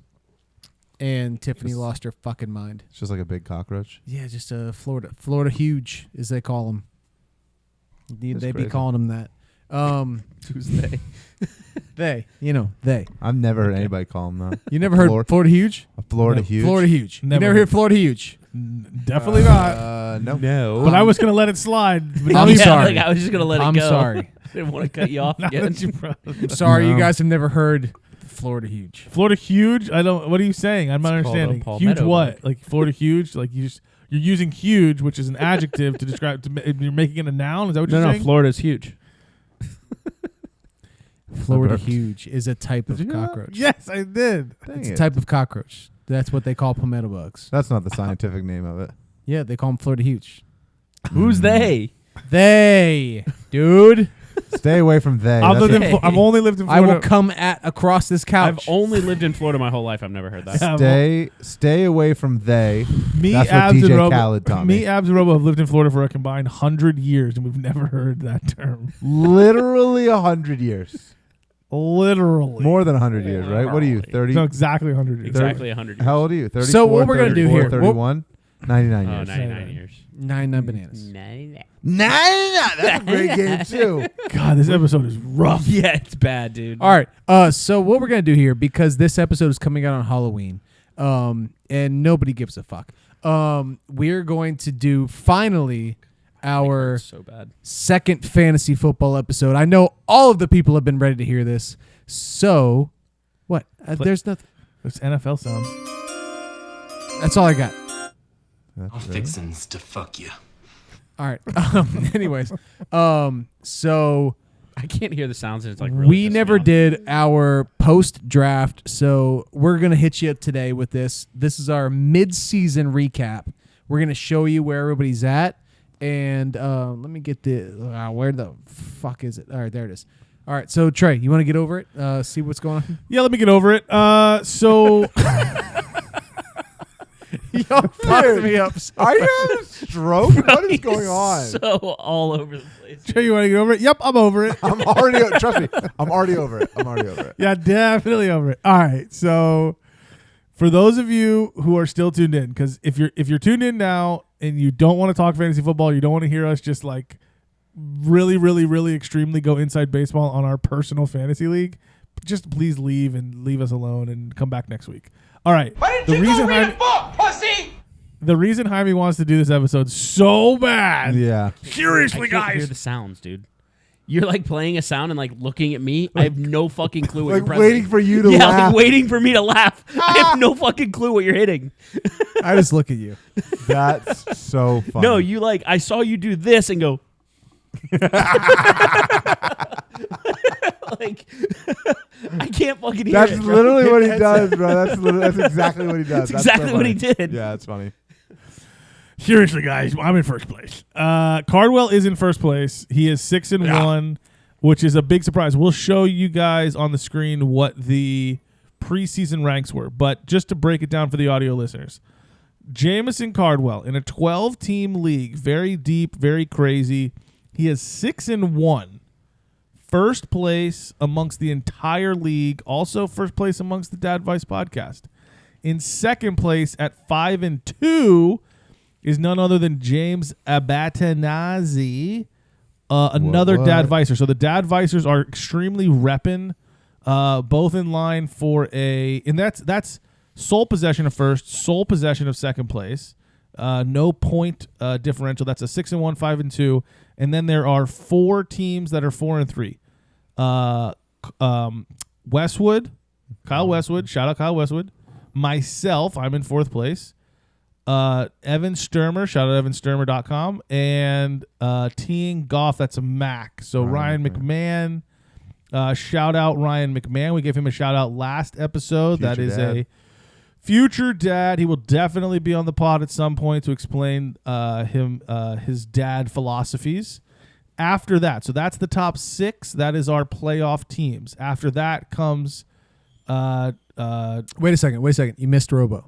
and Tiffany lost her fucking mind. It's just like a big cockroach. Yeah, just a Florida huge, as they call them. They be crazy. calling them that. Tuesday. They. I've never heard anybody call them that. You never heard Florida- Florida huge? A Florida No. huge. Florida huge. Never You never heard. heard Florida huge? Definitely not. No. No. But I was gonna let it slide. But I'm now you- sorry. Like, I was just gonna let it I'm go. sorry. Didn't want to cut you off now again. that you brought it up. Sorry, you No. guys have never heard Florida huge. Florida huge. I don't. What are you saying? I'm not It's called a understanding. palmetto Huge what? bug. Like Florida huge? Like you're using huge, which is an adjective to describe. You're making it a noun. Is that what you're saying? Florida's huge. Florida burped. huge is a type of you hear that? cockroach. Yes, I did. Dang It's a it. type of cockroach. That's what they call palmetto bugs. That's not the scientific name of it. Yeah, they call them Florida huge. Who's they? They, dude. Stay away from they. I've, That's lived what- in, I've only lived in I Florida. will come across this I've couch. only lived in Florida my whole life. I've never heard that. Yeah. stay away from they. Me, That's what Abs, and DJ Robo, Khaled taught me. Abs, and Robo have lived in Florida for a combined 100 years, and we've never heard that term. Literally 100 years. Literally. More than 100 years, right? What are you, 30? No, exactly 100 years. Exactly 100 years. How old are you? 34, So what we're gonna do 34, here- 31? 99 Oh, years. 99 years. 99 bananas. 99. That's a great game, too. God, this episode is rough. Yeah, it's bad, dude. All right. So what we're gonna do here, because this episode is coming out on Halloween, and nobody gives a fuck. We're going to do finally our So bad. second fantasy football episode. I know all of the people have been ready to hear this. So, what? There's nothing. It's NFL sounds. That's all I got. I'm fixins to fuck you. All right. Anyways, so I can't hear the sounds, and it's like really we pissing never me off. did our post draft, so we're gonna hit you up today with this. This is our mid-season recap. We're gonna show you where everybody's at, and let me get the where the fuck is it? All right, there it is. All right, so Trey, you want to get over it? See what's going on? Yeah, let me get over it. So Y'all fucked me up. Are you having a stroke? What is going on? So all over the place. Trey, you want to get over it? Yep, I'm over it. I'm already, trust me, I'm already over it. Yeah, definitely over it. All right, so for those of you who are still tuned in, because if you're tuned in now and you don't want to talk fantasy football, you don't want to hear us just like really, really, really extremely go inside baseball on our personal fantasy league, just please leave us alone and come back next week. All right. The reason Jaime wants to do this episode so bad. Yeah. Seriously, I can't hear guys. the sounds, dude. You're like playing a sound and like looking at me. I have no fucking clue what Like you're pressing. waiting for you to yeah, laugh. like waiting for me to laugh. I have no fucking clue what you're hitting. I just look at you. That's so funny. No, you like I saw you do this and go. Like I can't fucking hear That's it. bro. literally what he does, bro. That's exactly what he does. That's so exactly what he funny. did. Yeah, that's funny. Seriously, guys, I'm in first place. Cardwell is in first place. He is 6-1, which is a big surprise. We'll show you guys on the screen what the preseason ranks were. But just to break it down for the audio listeners, Jamison Cardwell in a 12-team league, very deep, very crazy. He is 6-1. First place amongst the entire league. Also first place amongst the Dad Vice podcast. In second place at 5-2 is none other than James Abatanazi, another What? Dad Vicer. So the Dad Vicers are extremely repping, both in line for and that's sole possession of first, sole possession of second place. No point differential. That's a 6-1, 5-2. And then there are 4 teams that are 4-3. Westwood, Kyle Westwood, shout out Kyle Westwood. Myself, I'm in 4th place. Evan Sturmer, shout out evansturmer.com. And Teeing Goff, that's a Mac. So Ryan McMahon, shout out Ryan McMahon. We gave him a shout out last episode. Future that is dad. a future dad. He will definitely be on the pod at some point to explain his dad philosophies. After that, so that's the top 6. That is our playoff teams. After that comes Wait a second. You missed Robo.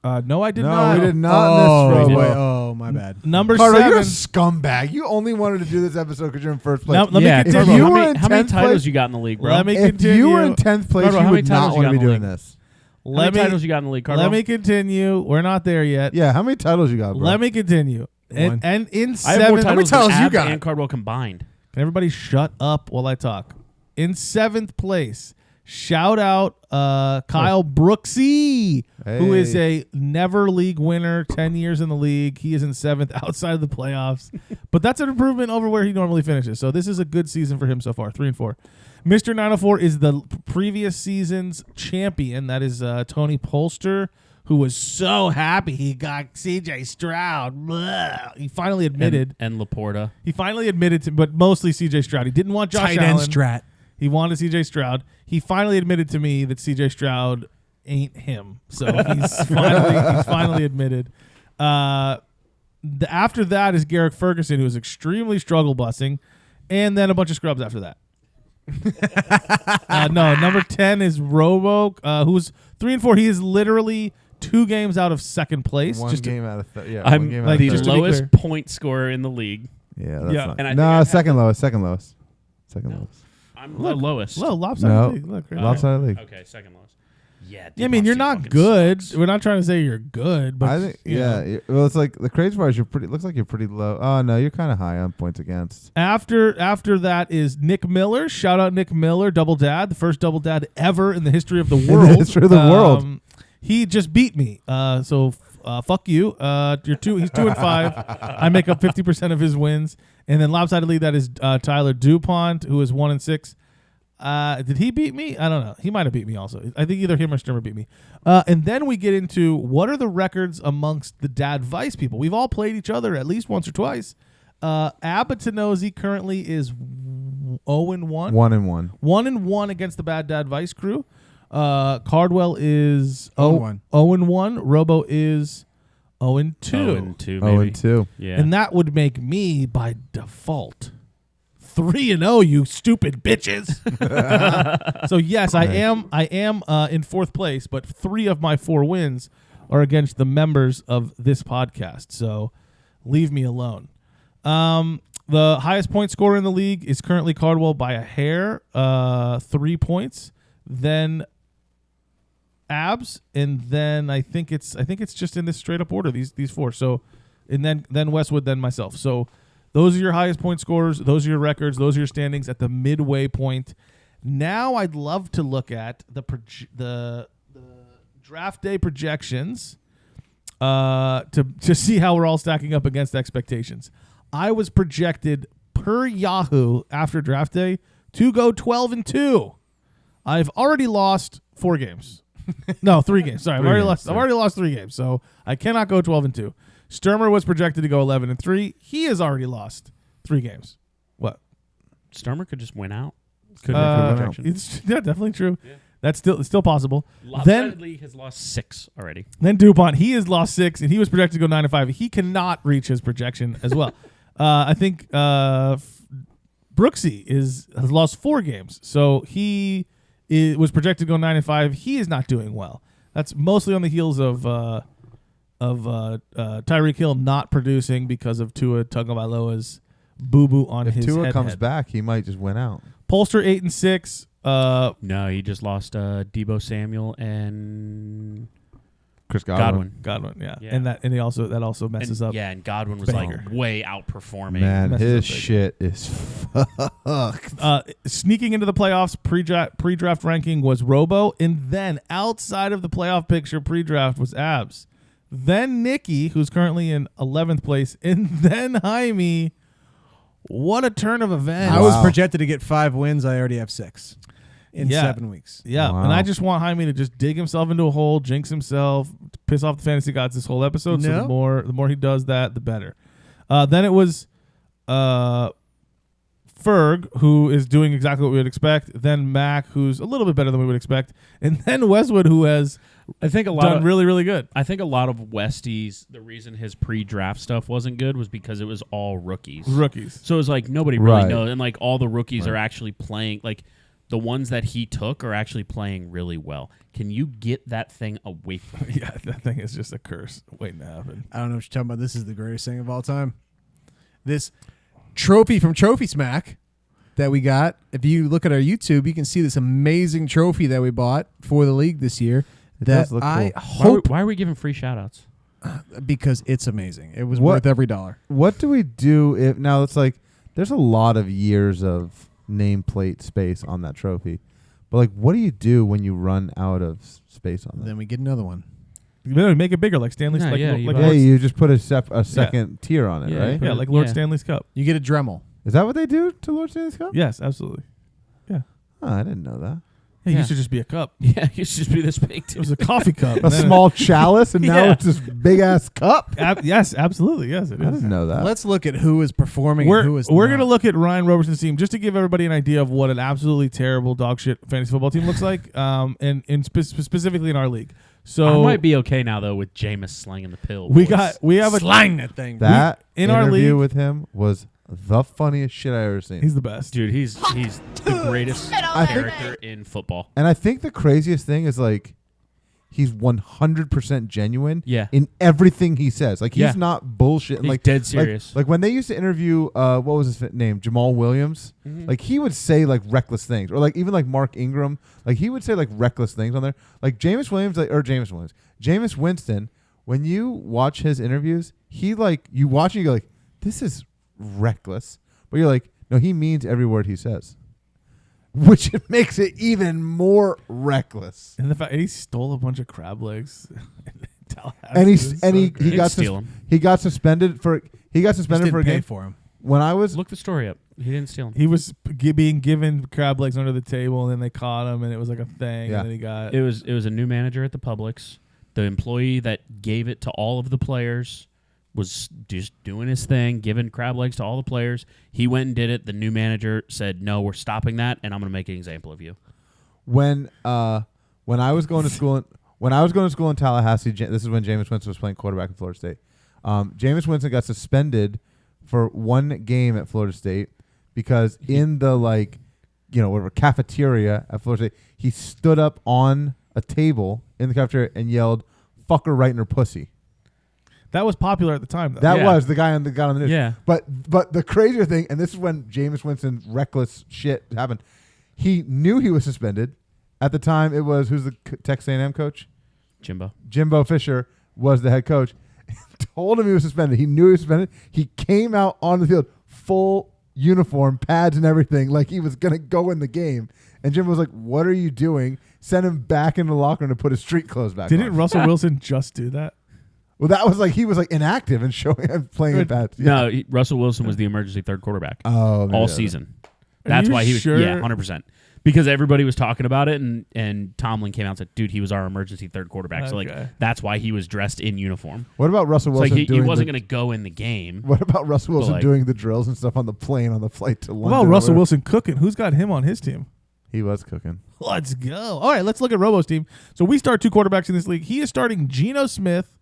no, I did No, not. we did not miss Robo. wait, oh, my bad. Number Carter, 7. you're a scumbag. You only wanted to do this episode because you're in first place. Now, let yeah, me if continue. you how were many, in how many 10th titles place- you got in the league, bro? Let me if continue. you were in 10th place, Carter, you how many would titles not you want got to be in the doing league? this. How many titles you got in the league, Carter? Let me continue. We're not there yet. Yeah, how many titles you got, bro? Let me continue. One. And in I have more 7th, titles titles than you Abs got? and Cardwell combined. Can everybody shut up while I talk? In 7th place, shout out Kyle Brooksy, who is a never league winner, 10 years in the league. He is in 7th outside of the playoffs. But that's an improvement over where he normally finishes. So this is a good season for him so far, 3-4. Mr. 904 is the previous season's champion. That is Tony Polster, who was so happy he got CJ Stroud. Blah. He finally admitted. And Laporta. He finally admitted to, but mostly CJ Stroud. He didn't want Josh Tight end Allen. strat. He wanted CJ Stroud. He finally admitted to me that CJ Stroud ain't him. So he's finally admitted. After that is Garrick Ferguson, who is extremely struggle busing, and then a bunch of scrubs after that. No, number 10 is Robo, who's 3-4. He is literally 2 games out of second place. One just game out of I'm one game like, out the of just to be lowest clear. point scorer in the league. Yeah, that's Yeah. not. And I think No, I've second lowest. Second lowest. Second No. lowest. I'm Look, the lowest. Low, lopsided No. league. Look, right Lopsided league. Okay, second lowest. Yeah, Yeah, I mean, you're not good. We're not trying to say you're good, but I think. you know. Yeah. Well, it's like the crazy part is you're pretty. Looks like you're pretty low. Oh no, you're kind of high on points against. After that is Nick Miller. Shout out Nick Miller, double dad, the first double dad ever in the history of the world. history of the world. He just beat me. So fuck you. You're two. He's 2-5. I make up 50% of his wins. And then lopsidedly, that is Tyler DuPont, who is 1-6. Did he beat me? I don't know. He might have beat me also. I think either him or Sturmer beat me. And then we get into what are the records amongst the Dad Vice people. We've all played each other at least once or twice. Abatanose currently is 0-1. 1-1. 1-1 against the Bad Dad Vice crew. Cardwell is 0-1. 0-1. Robo is 0-2. 0-2, maybe. 0-2. Yeah. And that would make me by default 3-0, you stupid bitches. So yes, I am in 4th place, but 3 of my 4 wins are against the members of this podcast. So leave me alone. The highest point scorer in the league is currently Cardwell by a hair, 3 points. Then Abs, and then I think it's just in this straight up order, these 4. So, and then Westwood, then myself. So those are your highest point scorers. Those are your records. Those are your standings at the midway point. Now I'd love to look at the draft day projections to see how we're all stacking up against expectations. I was projected per Yahoo after draft day to go 12-2. I've already lost 4 games. No, 3 games. Sorry, I've already lost 3 games. So I cannot go 12-2. Sturmer was projected to go 11-3. He has already lost 3 games. What? Sturmer could just win out. It's definitely true. Yeah. It's still possible. Lopsidedly has lost 6 already. Then DuPont, he has lost 6, and he was projected to go 9-5. He cannot reach his projection as well. I think Brooksy has lost 4 games, so he was projected to go 9-5. He is not doing well. That's mostly on the heels of Tyreek Hill not producing because of Tua Tagovailoa's boo-boo on If his Tua head. comes back, he might just win out. Polster 8-6. No, he just lost Debo Samuel and Chris Godwin. Godwin, yeah. And that also messes up. Yeah, and Godwin was Banger. like way outperforming. Man, Messes his up big. shit is fucked. Sneaking into the playoffs, pre-draft ranking was Robo, and then outside of the playoff picture, pre-draft was Abs. Then Nikki, who's currently in 11th place, and then Jaime. What a turn of events! I was projected to get 5 wins. I already have 6 in 7 weeks. Yeah, Wow. and I just want Jaime to just dig himself into a hole, jinx himself, piss off the fantasy gods this whole episode. So the more he does that, the better. Then it was Ferg, who is doing exactly what we would expect. Then Mac, who's a little bit better than we would expect, and then Westwood, who has done really, really good. I think a lot of Westies, the reason his pre-draft stuff wasn't good was because it was all rookies. Rookies. So it was like nobody really Right. knows, and like all the rookies are actually playing. Like the ones that he took are actually playing really well. Can you get that thing away from me? Yeah, that thing is just a curse waiting to happen. I don't know what you're talking about. This is the greatest thing of all time. This trophy from Trophy Smack that we got. If you look at our YouTube, you can see this amazing trophy that we bought for the league this year. It that does look I cool. hope Why are we giving free shout-outs? because it's amazing. It was What- worth every dollar. What do we do if now it's like there's a lot of years of nameplate space on that trophy, but like what do you do when you run out of space on that? Then we get another one. You better make it bigger, like Stanley's. No, like, yeah, like you Lord- buy- Yeah, you just put a second tier on it, Yeah, right? yeah, like Lord Yeah. Stanley's Cup. You get a Dremel. Is that what they do to Lord Stanley's Cup? Yes, absolutely. Oh, I didn't know that. It Yeah. used to just be a cup. Yeah, it used to just be this big. It was a coffee cup. A small chalice, and now Yeah. it's this big ass cup. Yes, absolutely. Yes, it I is. didn't know that. Let's look at who is performing and who is We're not. going to look at Ryan Roberson's team just to give everybody an idea of what an absolutely terrible dog shit fantasy football team looks like, and specifically in our league. So I might be okay now though with Jameis slanging the pill. we boys. have a slang that thing. That in our interview league- with him was the funniest shit I ever seen. He's the best. Dude, he's the greatest character in football. And I think the craziest thing is like he's 100% genuine Yeah. in everything he says. Like, he's Yeah. not bullshit. He's Like, dead serious. Like when they used to interview, what was his name? Jamal Williams. Like, he would say like reckless things, or like even like Mark Ingram. Like, he would say like reckless things on there. Like Jameis Winston. When you watch his interviews, he like, you watch and you go like, this is reckless, but you're like, no, he means every word he says, which makes it even more reckless. And the fact he stole a bunch of crab legs. And he got suspended for a game for him. When I was Look the story up. He didn't steal them. He was being given crab legs under the table, and then they caught him, and it was like a thing. Yeah. And then he got It was a new manager at the Publix. The employee that gave it to all of the players was just doing his thing, giving crab legs to all the players. He went and did it. The new manager said, "No, we're stopping that, and I'm going to make an example of you." when I was going to school in Tallahassee. This is when Jameis Winston was playing quarterback at Florida State. Jameis Winston got suspended for one game at Florida State because in the whatever cafeteria at Florida State, he stood up on a table in the cafeteria and yelled, "Fuck her right in her pussy." that was popular at the time, though. That was the guy on the news. Yeah. But the crazier thing, and this is when Jameis Winston's reckless shit happened. He knew he was suspended. At the time, it was, who's the Texas A&M coach? Jimbo Fisher was the head coach. Told him he was suspended. He knew he was suspended. He came out on the field, full uniform, pads and everything, like he was going to go in the game. And Jimbo was like, "What are you doing?" Sent him back in the locker room to put his street clothes back on. Didn't Russell Wilson just do that? Well, that was like, he was like inactive and playing in pads. Yeah. No, Russell Wilson was the emergency third quarterback all season. Are That's you why he was, sure? 100%. Because everybody was talking about it, and Tomlin came out and said, "Dude, he was our emergency third quarterback." So Okay. that's why he was dressed in uniform. What about Russell It's Wilson like he wasn't doing going to go in the game. What about Russell Wilson like- doing the drills and stuff on the plane on the flight to London? What about or Russell whatever? Wilson cooking? Who's got him on his team? He was cooking. Let's go. All right, let's look at Robo's team. So we start two quarterbacks in this league. He is starting Geno Smith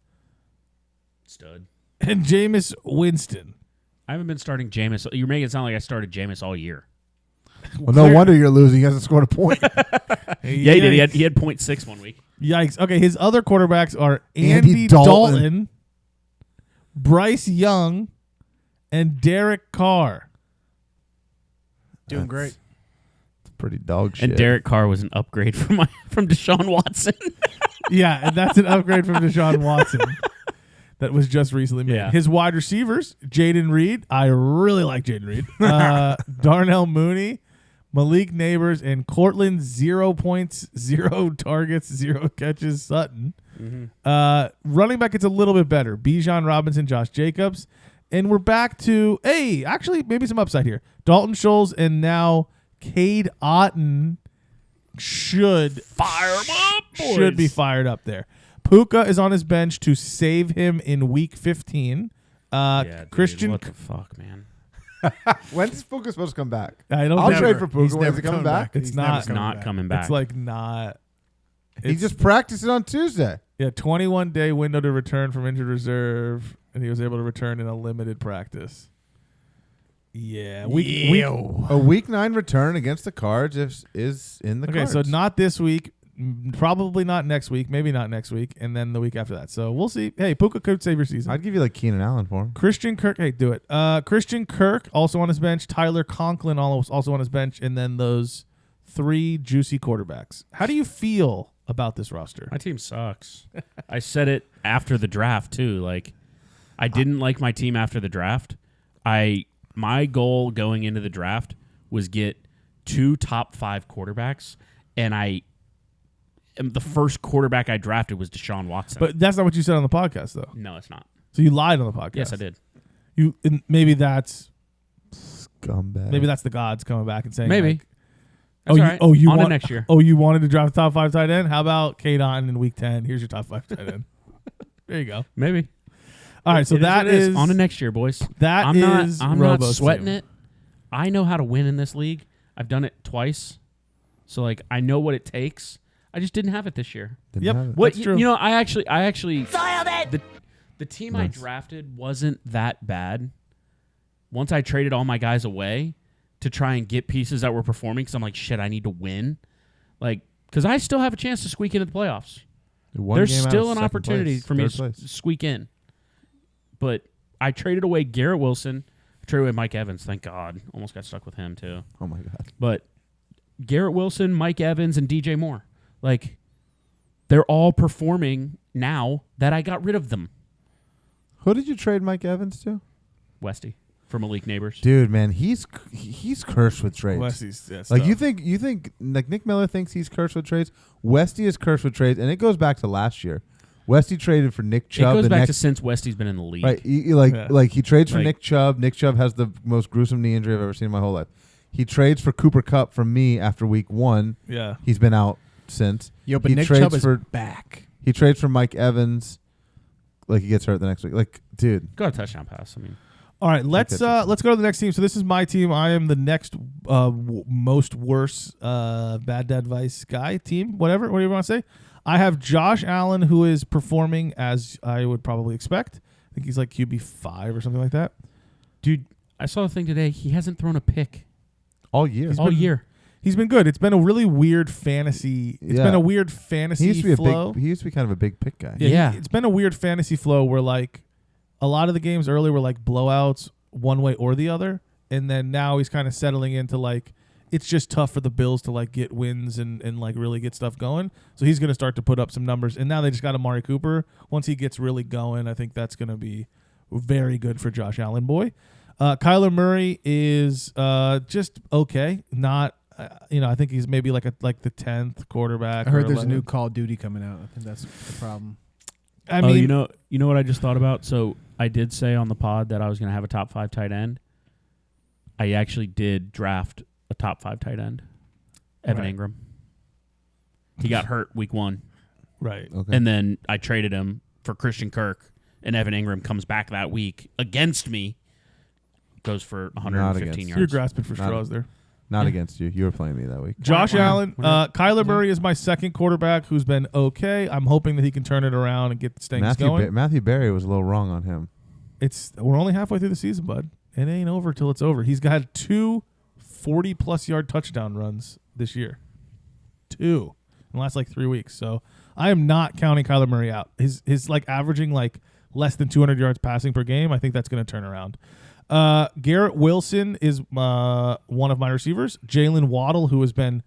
Stud. and Jameis Winston. I haven't been starting Jameis. You're making it sound like I started Jameis all year. Well, no wonder you're losing. He hasn't scored a point. Yeah, he did. He had 0.6 one week. Yikes. Okay, his other quarterbacks are Andy Andy Dalton. Dalton, Bryce Young, and Derek Carr. Doing great. It's pretty dog shit. And Derek Carr was an upgrade from Deshaun Watson. Yeah, and that's an upgrade from Deshaun Watson that was just recently made. Yeah. His wide receivers, Jaden Reed. I really like Jaden Reed. Darnell Mooney, Malik Neighbors, and Cortland 0 points, 0 targets, 0 catches, Sutton. Running back, it's a little bit better. Bijan Robinson, Josh Jacobs. And we're back to, actually, maybe some upside here. Dalton Scholes and now Cade Otton should be fired up there. Puka is on his bench to save him in week 15. Dude, Christian, what the fuck, man? When's Puka supposed to come back? I don't I'll know. trade for He's Puka. When's never he coming coming back? It's He's not- never It's not coming back. It's like not. He just practiced it on Tuesday. 21-day window to return from injured reserve, and he was able to return in a limited practice. Yeah, A week 9 return against the Cards is in the Okay, cards. so not this week, probably not next week, maybe not next week, and then the week after that. So we'll see. Hey, Puka could save your season. I'd give you like Keenan Allen for him. Christian Kirk, do it. Christian Kirk also on his bench. Tyler Conklin also on his bench, and then those 3 juicy quarterbacks. How do you feel about this roster? My team sucks. I said it after the draft too. Like, I didn't like my team after the draft. My goal going into the draft was get 2 top 5 quarterbacks, and the first quarterback I drafted was Deshaun Watson. But that's not what you said on the podcast, though. no, it's not. So you lied on the podcast. Yes, I did. And maybe that's Scumbag. maybe that's the gods coming back and saying Maybe. like, That's all right. you On to want next year. Oh, you wanted to draft a top 5 tight end? How about Cade Otton in week 10? Here's your top 5 tight end. There you go. Maybe. All right, so It that what it is on to next year, boys. that I'm is not Robo's sweating team. it. I know how to win in this league. I've done it twice, so like I know what it takes. I just didn't have it this year. Didn't Yep. have it. What That's true. you know? I actually the team I drafted wasn't that bad. Once I traded all my guys away to try and get pieces that were performing, because I'm like, shit, I need to win, like because I still have a chance to squeak into the playoffs. There's still an opportunity for me to squeak in. But I traded away Garrett Wilson. Traded away Mike Evans. Thank God. Almost got stuck with him, too. Oh, my God. But Garrett Wilson, Mike Evans, and DJ Moore. Like, they're all performing now that I got rid of them. Who did you trade Mike Evans to? Westy for Malik Neighbors. Dude, man, he's cursed with trades. Westy's like you think like Nick Miller thinks he's cursed with trades. Westy is cursed with trades, and it goes back to last year. Westy traded for Nick Chubb. It goes back to since Westy's been in the league. Right, like he trades for Nick Chubb. Nick Chubb has the most gruesome knee injury I've ever seen in my whole life. He trades for Cooper Kupp from me after week 1. Yeah, he's been out since. Yo, but Nick Chubb is back. He trades for Mike Evans. Like he gets hurt the next week. Like, dude, got a touchdown pass. I mean, all right, let's go to the next team. So this is my team. I am the next most worse Bad Dad Vice guy team. Whatever you want to say. I have Josh Allen, who is performing as I would probably expect. I think he's like QB5 or something like that. Dude, I saw a thing today. He hasn't thrown a pick all year. He's been good. It's been a really weird fantasy. It's been a weird fantasy flow. He used to be kind of a big pick guy. Yeah. It's been a weird fantasy flow where like a lot of the games early were like blowouts one way or the other, and then now he's kind of settling into like it's just tough for the Bills to like get wins and like really get stuff going. So he's going to start to put up some numbers. And now they just got Amari Cooper. Once he gets really going, I think that's going to be very good for Josh Allen boy. Kyler Murray is just okay. Not I think he's maybe like the 10th quarterback. I heard there's a new Call of Duty coming out. I think that's the problem. I mean, you know what I just thought about? So I did say on the pod that I was going to have a top 5 tight end. I actually did draft a top 5 tight end, Evan Ingram. He got hurt week 1. Right. Okay. And then I traded him for Christian Kirk, and Evan Ingram comes back that week against me, goes for 115 yards. You're grasping for straws there. Not against you. You were playing me that week. Josh Allen. Kyler Murray is my second quarterback who's been okay. I'm hoping that he can turn it around and get the things going. Matthew Berry was a little wrong on him. We're only halfway through the season, bud. It ain't over till it's over. He's got 2 40-plus yard touchdown runs this year. 2 in the last like 3 weeks. So I am not counting Kyler Murray out. His like averaging like less than 200 yards passing per game. I think that's going to turn around. Garrett Wilson is one of my receivers. Jalen Waddle, who has been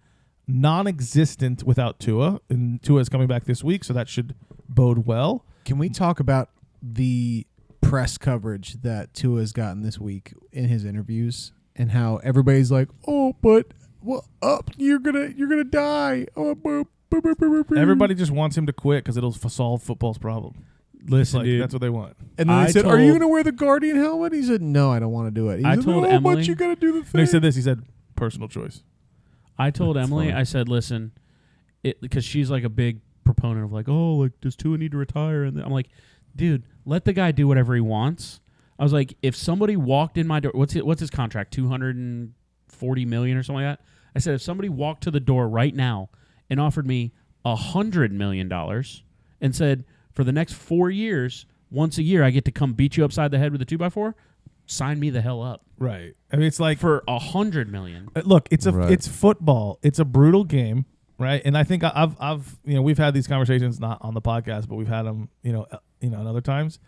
non-existent without Tua, and Tua is coming back this week, so that should bode well. Can we talk about the press coverage that Tua has gotten this week in his interviews, and how everybody's like, "Oh, but you're gonna die." Oh, boop, boop, boop, boop, boop. Everybody just wants him to quit because it'll solve football's problem. Listen, dude, that's what they want. And then they said, "Are you going to wear the Guardian helmet?" He said, "No, I don't want to do it." He said, told Emily, "But you got to do the thing." And he said this. He said, "Personal choice." I told Emily, funny. I said, "Listen," because she's like a big proponent of like, "Oh, like does Tua need to retire?" And I'm like, "Dude, let the guy do whatever he wants." I was like, "If somebody walked in my door, what's his contract? $240 million or something like that." I said, "If somebody walked to the door right now and offered me $100 million and said, for the next 4 years, once a year, I get to come beat you upside the head with a 2x4. Sign me the hell up." Right. I mean, it's like for $100 million. Look, it's football. It's a brutal game, right? And I think I've we've had these conversations not on the podcast, but we've had them in other times.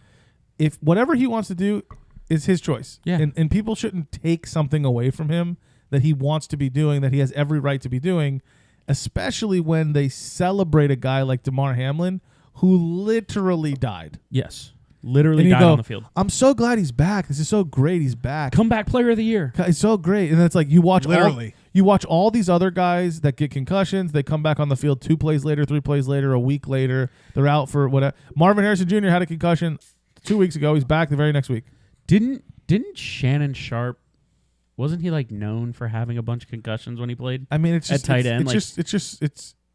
If whatever he wants to do is his choice, and people shouldn't take something away from him that he wants to be doing, that he has every right to be doing, especially when they celebrate a guy like Damar Hamlin, who literally died. Yes. Literally died on the field. "I'm so glad he's back. This is so great. He's back. Comeback player of the year. It's so great." And then it's like you watch all these other guys that get concussions. They come back on the field 2 plays later, 3 plays later, a week later. They're out for whatever. Marvin Harrison Jr. had a concussion 2 weeks ago. He's back the very next week. Didn't Shannon Sharp, wasn't he like known for having a bunch of concussions when he played? I mean, it's just at tight end.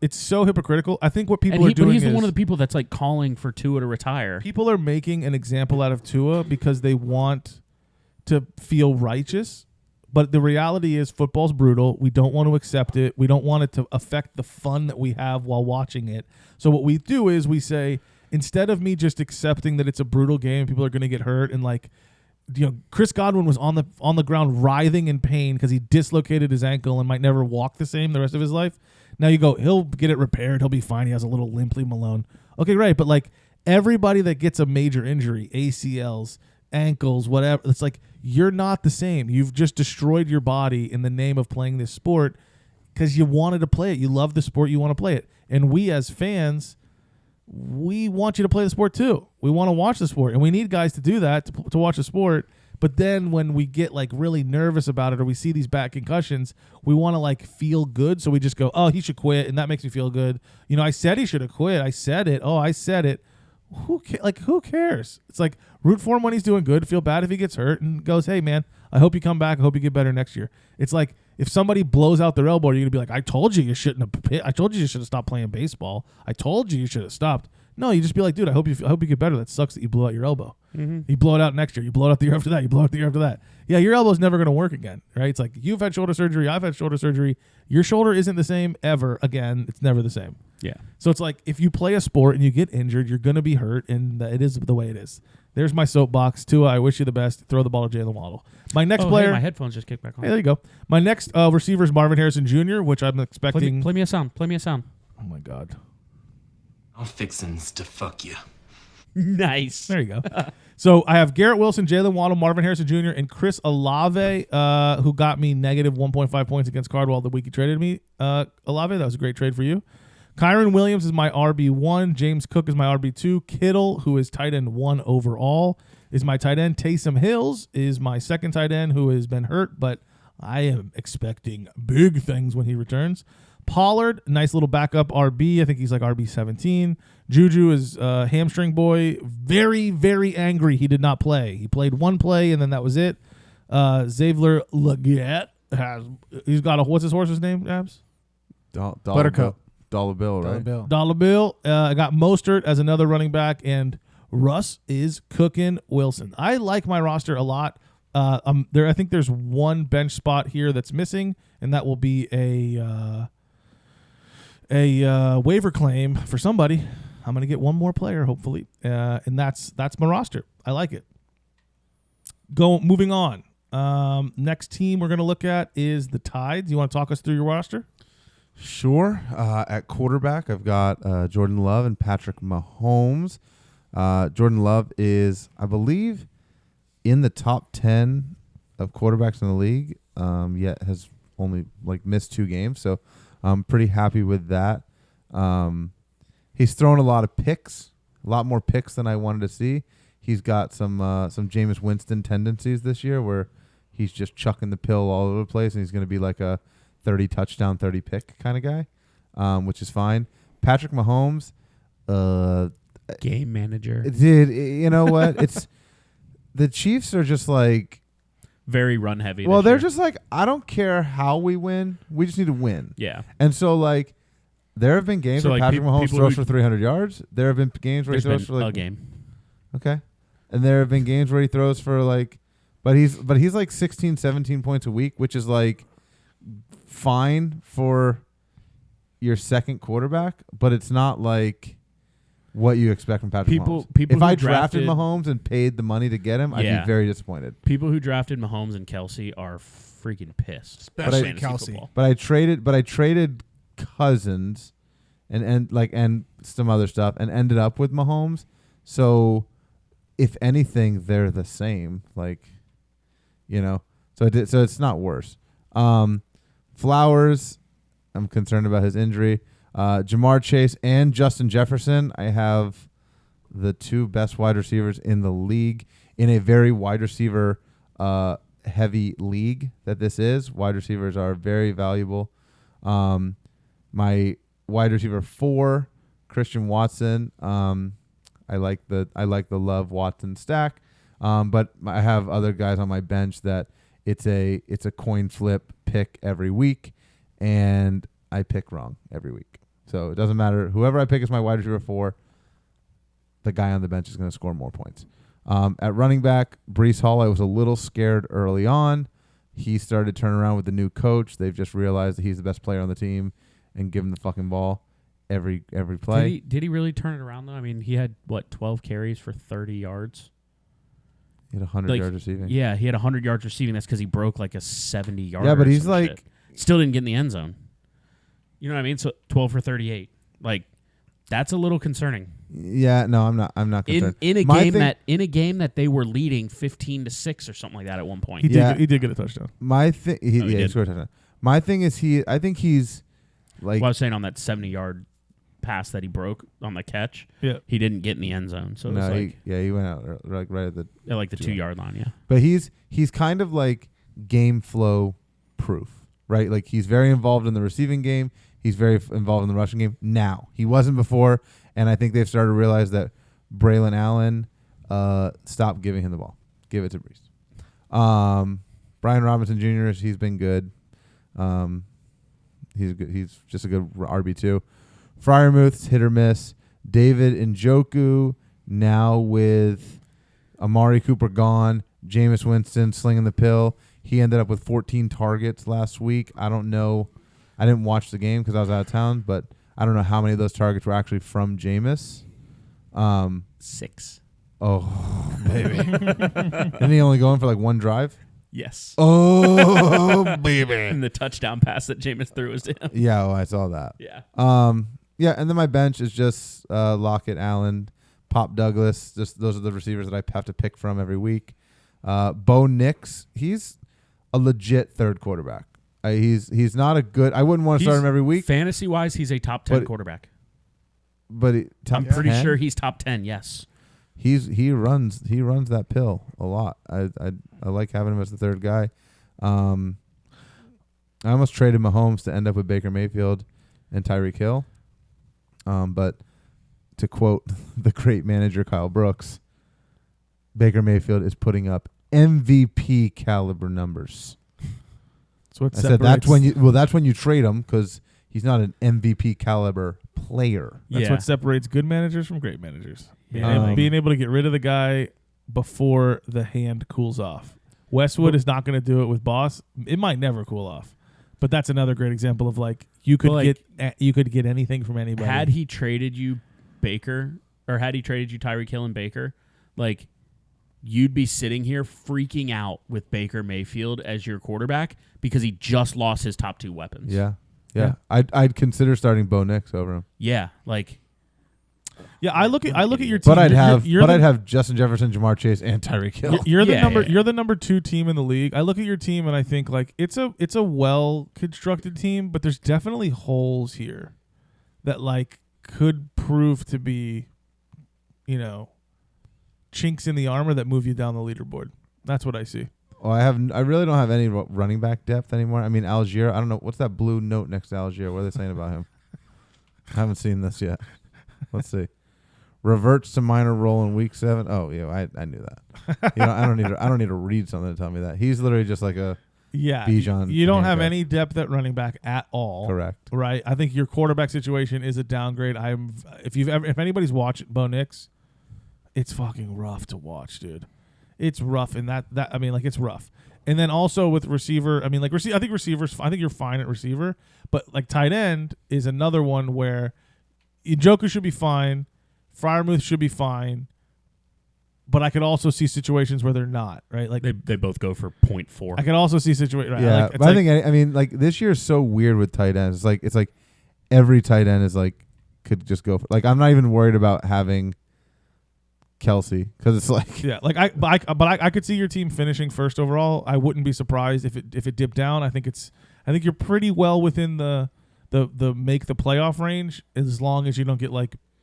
It's so hypocritical. I think what people are doing but he's one of the people that's like calling for Tua to retire. People are making an example out of Tua because they want to feel righteous. But the reality is football's brutal. We don't want to accept it. We don't want it to affect the fun that we have while watching it. So what we do is we say, instead of me just accepting that it's a brutal game, people are going to get hurt, and like, Chris Godwin was on the ground writhing in pain because he dislocated his ankle and might never walk the same the rest of his life. Now you go, he'll get it repaired. He'll be fine. He has a little limp, leave him alone. Okay, right, but like everybody that gets a major injury, ACLs, ankles, whatever, it's like you're not the same. You've just destroyed your body in the name of playing this sport because you wanted to play it. You love the sport. You want to play it. And we as fans, we want you to play the sport too. We want to watch the sport, and we need guys to do that to watch the sport. But then when we get like really nervous about it or we see these bad concussions, we want to like feel good. So we just go, oh, he should quit. And that makes me feel good. You know, I said he should have quit. I said it. Oh, I said it. Who cares? It's like root for him when he's doing good. Feel bad if he gets hurt and goes, hey, man, I hope you come back. I hope you get better next year. It's like if somebody blows out their elbow, you're going to be like, I told you shouldn't have. I told you should have stopped playing baseball. I told you should have stopped. No, you just be like, dude, I hope you get better. That sucks that you blew out your elbow. You blow it out next year. You blow it out the year after that. You blow it out the year after that. Yeah, your elbow's never going to work again, right? It's like you've had shoulder surgery. I've had shoulder surgery. Your shoulder isn't the same ever again. It's never the same. Yeah. So it's like if you play a sport and you get injured, you're going to be hurt, and it is the way it is. There's my soapbox. Tua, I wish you the best. Throw the ball to Jalen Waddle. My next player. Hey, my headphones just kicked back on. Hey, there you go. My next receiver is Marvin Harrison Jr., which I'm expecting. Play me a sound. Play me a sound. Oh, my God. I'm fixins to fuck you. Nice. There you go. So I have Garrett Wilson, Jalen Waddle, Marvin Harrison Jr., and Chris Olave, who got me negative 1.5 points against Cardwell the week he traded me. Olave, that was a great trade for you. Kyron Williams is my RB1. James Cook is my RB2. Kittle, who is tight end 1 overall, is my tight end. Taysom Hills is my second tight end who has been hurt, but I am expecting big things when he returns. Pollard, nice little backup RB. I think he's like RB 17. Juju is hamstring boy. Very, very angry he did not play. He played one play, and then that was it. Xavier Legette he's got what's his horse's name, Abs? Buttercup. Dollar Bill, right? Dollar Bill. I got Mostert as another running back, and Russ is cooking Wilson. I like my roster a lot. I think there's one bench spot here that's missing, and that will be a waiver claim for somebody. I'm going to get one more player, hopefully, and that's my roster. I like it. Moving on. Next team we're going to look at is the Tides. You want to talk us through your roster? Sure. At quarterback, I've got Jordan Love and Patrick Mahomes. Jordan Love is, I believe, in the top 10 of quarterbacks in the league, yet has only missed 2 games. So I'm pretty happy with that. He's thrown a lot of picks, a lot more picks than I wanted to see. He's got some Jameis Winston tendencies this year where he's just chucking the pill all over the place, and he's going to be like a 30 touchdown, 30 pick kind of guy, which is fine. Patrick Mahomes, game manager. You know what? It's the Chiefs are just like very run heavy. Well, they're just like, I don't care how we win. We just need to win. Yeah. And so there have been games where Patrick Mahomes throws for 300 yards. There have been games where he throws for a game. Okay. And there have been games where he throws for but he's like 16, 17 points a week, which is fine for your second quarterback, but it's not like what you expect from Patrick Mahomes. If I drafted Mahomes and paid the money to get him, I'd be very disappointed. People who drafted Mahomes and Kelsey are freaking pissed. Especially Kelsey. But I traded Cousins and some other stuff and ended up with Mahomes. So if anything, they're the same. So it's not worse. Flowers, I'm concerned about his injury. Jamar Chase and Justin Jefferson, I have the 2 best wide receivers in the league in a very wide receiver heavy league that this is. Wide receivers are very valuable. My wide receiver 4, Christian Watson. I like the Love Watson stack. But I have other guys on my bench that it's a coin flip pick every week, and I pick wrong every week. So it doesn't matter. Whoever I pick as my wide receiver 4, the guy on the bench is going to score more points. At running back, Breece Hall, I was a little scared early on. He started to turn around with the new coach. They've just realized that he's the best player on the team and give him the fucking ball every play. Did he really turn it around, though? I mean, he had, 12 carries for 30 yards? He had 100 yards receiving. Yeah, he had 100 yards receiving. That's because he broke a 70-yarder. Yeah, but he's still didn't get in the end zone. You know what I mean? So 12 for 38. That's a little concerning. Yeah, no, I'm not concerned. In a game that they were leading 15-6 or something like that at one point. He did get a touchdown. My thing, he scored a touchdown. My thing is I think he's like. Well, I was saying on that 70-yard pass that he broke on the catch. Yeah, he didn't get in the end zone. So it was he went out right at the 2-yard line. Yeah, but he's kind of like game flow proof, right? Like he's very involved in the receiving game. He's very involved in the rushing game now. He wasn't before, and I think they've started to realize that Braylon Allen stopped giving him the ball. Give it to Brees. Brian Robinson Jr. He's been good. He's good. He's just a good RB2. Freiermuth's hit or miss. David Njoku now with Amari Cooper gone. Jameis Winston slinging the pill. He ended up with 14 targets last week. I don't know. I didn't watch the game because I was out of town, but I don't know how many of those targets were actually from Jameis. 6. Oh, baby. Isn't he only going for like one drive? Yes. Oh, baby. And the touchdown pass that Jameis threw was to him. Yeah, I saw that. Yeah. Yeah, and then my bench is just Lockett, Allen, Pop Douglas. Just those are the receivers that I have to pick from every week. Bo Nix, he's a legit third quarterback. He's not a good. I wouldn't want to start him every week. Fantasy wise, he's a top 10 quarterback. But I'm pretty sure he's top 10. Yes. He runs that pill a lot. I like having him as the third guy. I almost traded Mahomes to end up with Baker Mayfield and Tyreek Hill. But to quote the great manager Kyle Brooks, Baker Mayfield is putting up MVP caliber numbers. That's what I said that's when you trade him because he's not an MVP caliber player. That's what separates good managers from great managers. Yeah. Being able to get rid of the guy before the hand cools off. Westwood is not going to do it with Boss. It might never cool off. But that's another great example of you could get anything from anybody. Had he traded you Baker, or had he traded you Tyreek Hill and Baker, you'd be sitting here freaking out with Baker Mayfield as your quarterback because he just lost his top 2 weapons. Yeah. I'd consider starting Bo Nix over him. Yeah, Yeah, I look at your team. But I'd have Justin Jefferson, Jamar Chase, and Tyreek Hill. You're the number 2 team in the league. I look at your team and I think it's a well constructed team, but there's definitely holes here that could prove to be, chinks in the armor that move you down the leaderboard. That's what I see. Oh, I really don't have any running back depth anymore. I mean, Algier. I don't know what's that blue note next to Algier. What are they saying about him? I haven't seen this yet. Let's see. Reverts to minor role in week 7. Oh yeah, I knew that. I don't need to read something to tell me that. He's literally just like a Bijan. You don't have any depth at running back at all. Correct. Right. I think your quarterback situation is a downgrade. If anybody's watched Bo Nix, it's fucking rough to watch, dude. It's rough, and it's rough. And then also with receiver, I think receivers. I think you're fine at receiver, but tight end is another one where Njoku should be fine, Freiermuth should be fine, but I could also see situations where they're not, right? They both go for 0.4. I could also see situations. Right? Yeah, but I think this year is so weird with tight ends. It's like every tight end is could just go for. I'm not even worried about having Kelsey because it's I could see your team finishing first overall. I wouldn't be surprised if it dipped down. I think you're pretty well within the make the playoff range as long as you don't get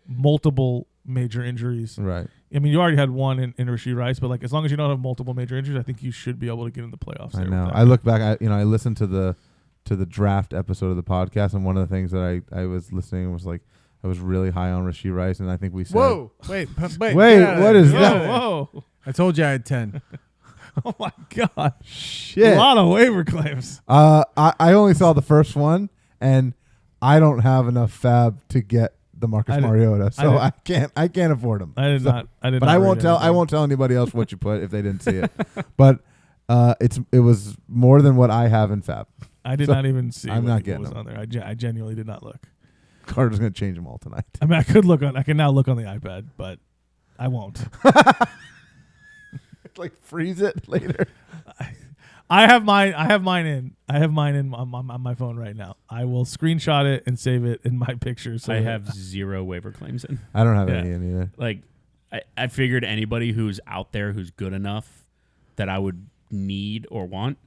multiple major injuries. Right. I mean, you already had one in Rashee Rice, but as long as you don't have multiple major injuries, I think you should be able to get in the playoffs. I know. I look back. I listened to the draft episode of the podcast, and one of the things that I was listening was I was really high on Rashee Rice, and I think we said, "Whoa, wait, what is that?" Whoa! I told you I had 10. Oh my god! Shit! A lot of waiver claims. I only saw the first one, and I don't have enough fab to get the Marcus Mariota, so I can't afford him. I did not. But I won't tell anybody else what you put if they didn't see it. But it was more than what I have in fab. I did not even see. I'm not getting what was on there. I genuinely did not look. Carter's gonna change them all tonight. I mean, I can now look on the iPad, but I won't. Freeze it later. I have mine on my phone right now. I will screenshot it and save it in my picture. So I have 0 waiver claims in. I don't have Yeah. any in either. Like, I figured anybody who's out there who's good enough that I would need or want,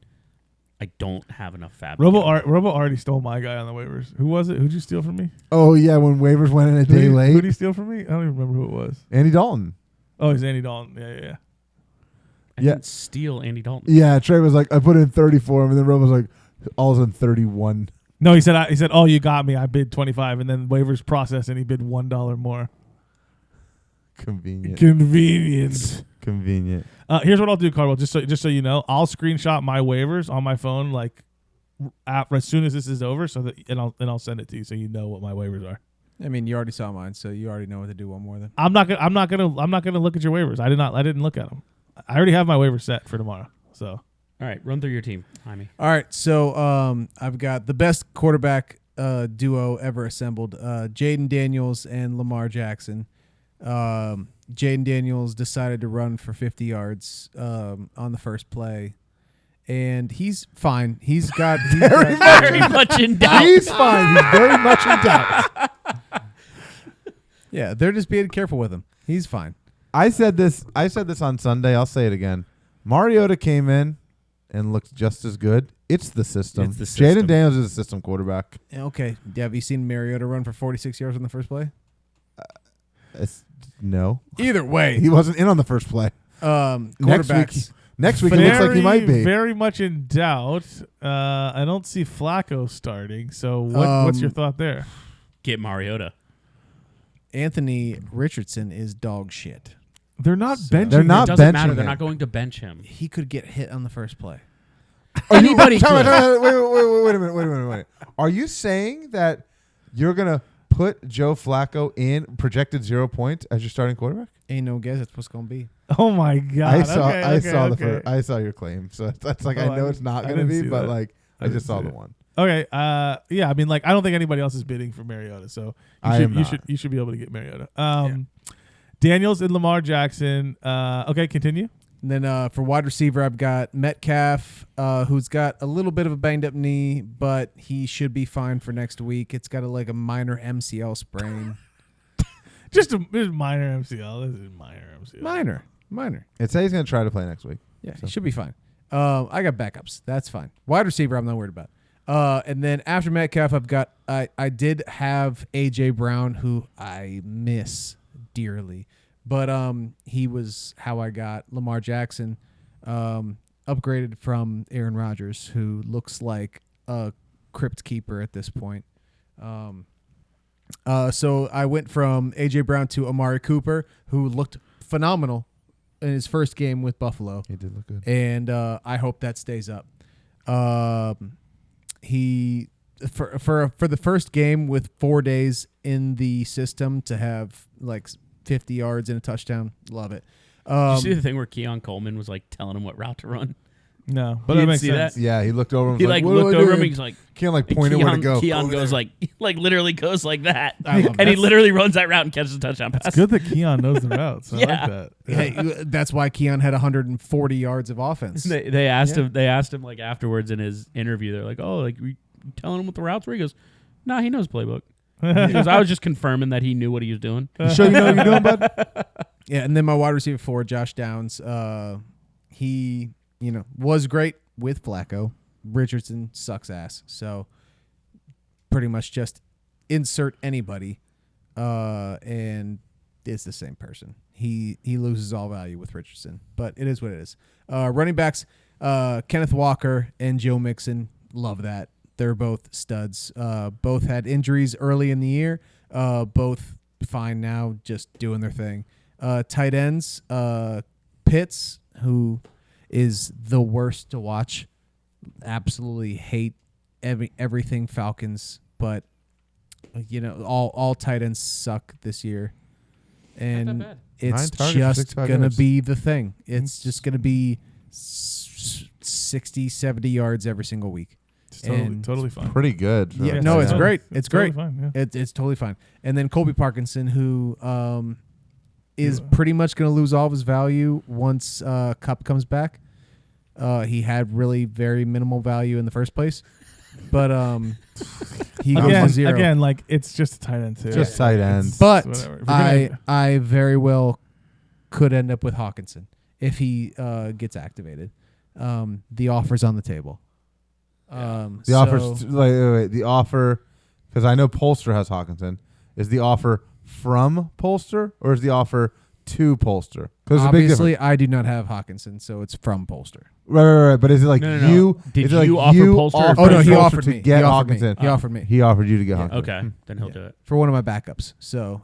I don't have enough fab. Robo already stole my guy on the waivers. Who was it? Who'd you steal from me? Oh yeah, when waivers went in a day late. Who'd he steal from me? I don't even remember who it was. Andy Dalton. Oh, it's Andy Dalton. Yeah. I didn't steal Andy Dalton. Yeah, Trey was like, I put in 30 for him, and then Robo was like, all of a sudden 31. No, he said, oh, you got me. I bid 25, and then waivers processed, and he bid $1 more. Convenient. Convenient. Here's what I'll do, Cardwell. Just so you know, I'll screenshot my waivers on my phone like as soon as this is over, and I'll send it to you so you know what my waivers are. I mean, you already saw mine, so you already know what to do one more then. I'm not gonna look at your waivers. I didn't look at them. I already have my waiver set for tomorrow. So All right, run through your team, Jaime. All right, so I've got the best quarterback duo ever assembled: Jaden Daniels and Lamar Jackson. Jaden Daniels decided to run for 50 yards on the first play, and he's fine. He's very much in doubt. He's fine. He's very much in doubt. Yeah, they're just being careful with him. He's fine. I said this on Sunday. I'll say it again. Mariota came in and looked just as good. It's the system. It's the system. Jaden Daniels is a system quarterback. Okay, have you seen Mariota run for 46 yards on the first play? No. Either way, He wasn't in on the first play. Quarterbacks. Next week it looks like he might be. Very much in doubt. I don't see Flacco starting. So what's your thought there? Get Mariota. Anthony Richardson is dog shit. They're not benching. They're not It doesn't benching matter. They're him. not going to bench him. He could get hit on the first play. Anybody could. Wait a minute. Are you saying that you're going to put Joe Flacco in projected 0 points as your starting quarterback? Ain't no guess that's what's going to be. Oh my god! I saw your claim, so that's like I know it's not going to be, but like I just saw the one. Okay. Yeah. I mean, like, I don't think anybody else is bidding for Mariota, so you should be able to get Mariota. Daniels and Lamar Jackson. Okay, continue. And then for wide receiver, I've got Metcalf, who's got a little bit of a banged up knee, but he should be fine for next week. It's got a minor MCL sprain. Just a minor MCL. This is minor MCL. Minor. It says he's going to try to play next week. Yeah, he should be fine. I got backups. That's fine. Wide receiver, I'm not worried about. And then after Metcalf, I did have A.J. Brown, who I miss dearly. But he was how I got Lamar Jackson, upgraded from Aaron Rodgers, who looks like a crypt keeper at this point. So I went from A.J. Brown to Amari Cooper, who looked phenomenal in his first game with Buffalo. He did look good. And I hope that stays up. He for the first game with 4 days in the system to have 50 yards and a touchdown, love it. Did you see the thing where Keon Coleman was telling him what route to run? No, but You that didn't makes see sense. that? Yeah, he looked over and He was looked what do I over do? him. He's like, Can't pointed where to go. Keon Go goes there. literally goes like that, I love and he that. literally runs that route and catches a touchdown pass. It's good that Keon knows the routes. I Yeah. like that. Yeah. Hey, that's why Keon had 140 yards of offense. They asked him. They asked him afterwards in his interview. They're like, "Oh, we telling him what the routes were?" He goes, "Nah, he knows playbook." He goes, "I was just confirming that he knew what he was doing." You sure you know what you're doing, bud? Yeah, and then my wide receiver 4, Josh Downs, he was great with Flacco. Richardson sucks ass, so pretty much just insert anybody, and it's the same person. He loses all value with Richardson, but it is what it is. Running backs, Kenneth Walker and Joe Mixon, love that. They're both studs. Both had injuries early in the year. Both fine now, just doing their thing. Tight ends, Pitts, who is the worst to watch. Absolutely hate everything Falcons, but all tight ends suck this year, and it's 9 targets, just 65 gonna yards. be the thing. It's just gonna be 60, 70 yards every single week. It's And totally fine. Pretty good. Yeah, Yeah, no, it's it's fine. great. It's It's great. totally fine, yeah. It's totally fine. And then Colby Parkinson, who is pretty much going to lose all of his value once Cup comes back. He had really very minimal value in the first place, but he goes to zero. Again, like it's just a tight end too. Just tight end. But whatever. I very well could end up with Hawkinson if he gets activated. The offer's on the table. The offer's wait, the offer, because I know Polster has Hawkinson. Is the offer from Polster or is the offer to Polster? Because obviously I do not have Hawkinson, so it's from Polster. Right. But is it like No. you? Did is it like you offer Polster? Oh no, he Polster offered to me. get He offered Hawkinson. me. He offered me. He offered you to get Hawkinson. Okay, then he'll do it. For one of my backups. So,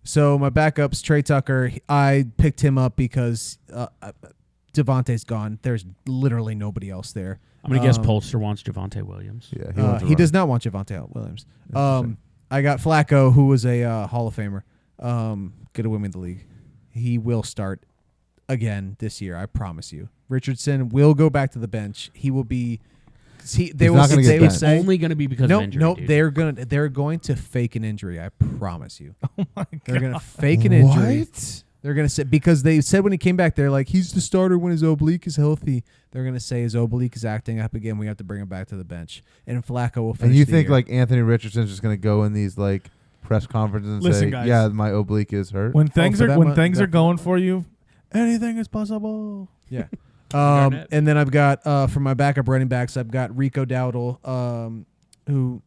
so my backups, Trey Tucker, I picked him up because Devontae's gone. There's literally nobody else there. I'm gonna guess Polster wants Javonte Williams. Yeah, he does not want Javonte Williams. I got Flacco, who was a Hall of Famer. Could have won me the league. He will start again this year. I promise you. Richardson will go back to the bench. He will be. They will say it's only going to be because of injury. Nope. Dude. They're going to fake an injury. I promise you. Oh my God. They're going to fake an injury. What? They're going to say, because they said when he came back, they're like, he's the starter when his oblique is healthy. They're going to say his oblique is acting up again. We have to bring him back to the bench. And Flacco will finish. And you the think year. like Anthony Richardson's just going to go in these like press conferences and Listen, say, guys, "Yeah, my oblique is hurt." When things for that things are that- going for you, anything is possible. Yeah. And then I've got for my backup running backs, I've got Rico Dowdle, who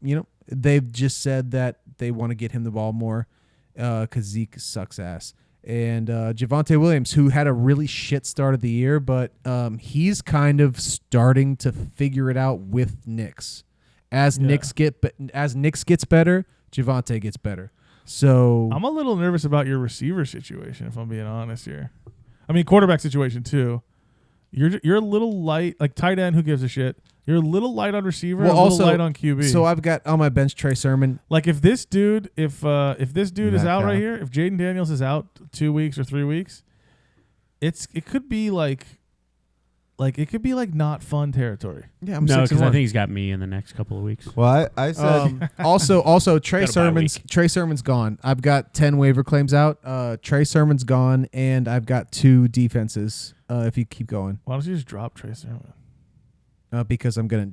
they've just said that they want to get him the ball more because Zeke sucks ass. And Javonte Williams, who had a really shit start of the year, but he's kind of starting to figure it out with Knicks. As Knicks gets better, Javonte gets better. So I'm a little nervous about your receiver situation, if I'm being honest here. I mean, quarterback situation too. You're a little light, like tight end. Who gives a shit? You're a little light on receiver. Well, a little also light on QB. So I've got on my bench Trey Sermon. Like if this dude is out Metcalf. right here, if Jaden Daniels is out 2 weeks or 3 weeks, it could be like not fun territory. Yeah, I'm No, because I 6-1. think he's got me in the next couple of weeks. Well, I said Also Trey Got a bye Sermon's gone. I've got 10 waiver claims out. Trey Sermon's gone, and I've got 2 defenses. If you keep going, Why don't you just drop Trey Sermon? because I'm gonna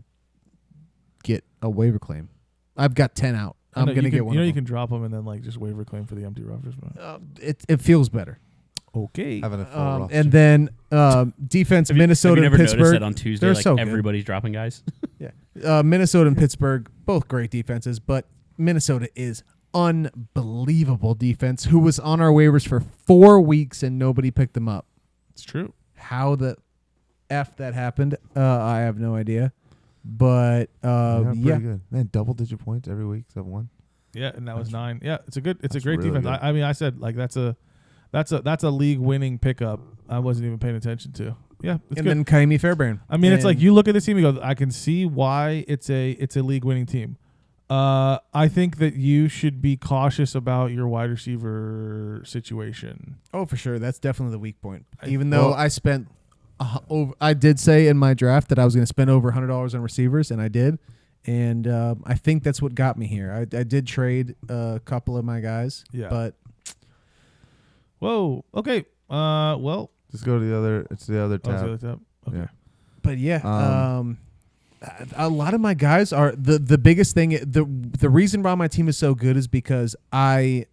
get a waiver claim. I've got 10 out. I'm gonna get one. You can drop them and then like just waiver claim for the empty rosters. It feels better. Okay. having a full roster. And then defense, Minnesota Have you and never noticed Pittsburgh. that on Tuesday, They're like so good. everybody's dropping guys? Yeah, Minnesota and Pittsburgh, both great defenses, but Minnesota is unbelievable defense. Who was on our waivers for 4 weeks and nobody picked them up. It's true. How the F that happened, I have no idea. But pretty good. Man, double-digit points every week except one. Yeah, and that was 9. Yeah, it's a great really defense. good. I mean, I said like that's a league-winning pickup. I wasn't even paying attention to. Yeah, it's and good. then Kaimi Fairbairn. I mean, it's like And- you look at this team and go, I can see why it's a league-winning team. I think that you should be cautious about your wide receiver situation. Oh, for sure. That's definitely the weak point. Even though I spent I did say in my draft that I was going to spend over $100 on receivers, and I did. And I think that's what got me here. I did trade a couple of my guys. Yeah. But Whoa. Okay. Well. Just go to the other. It's the other Oh, tab. it's the other tab. Okay. Yeah. But yeah, a lot of my guys are the biggest thing. The reason why my team is so good is because I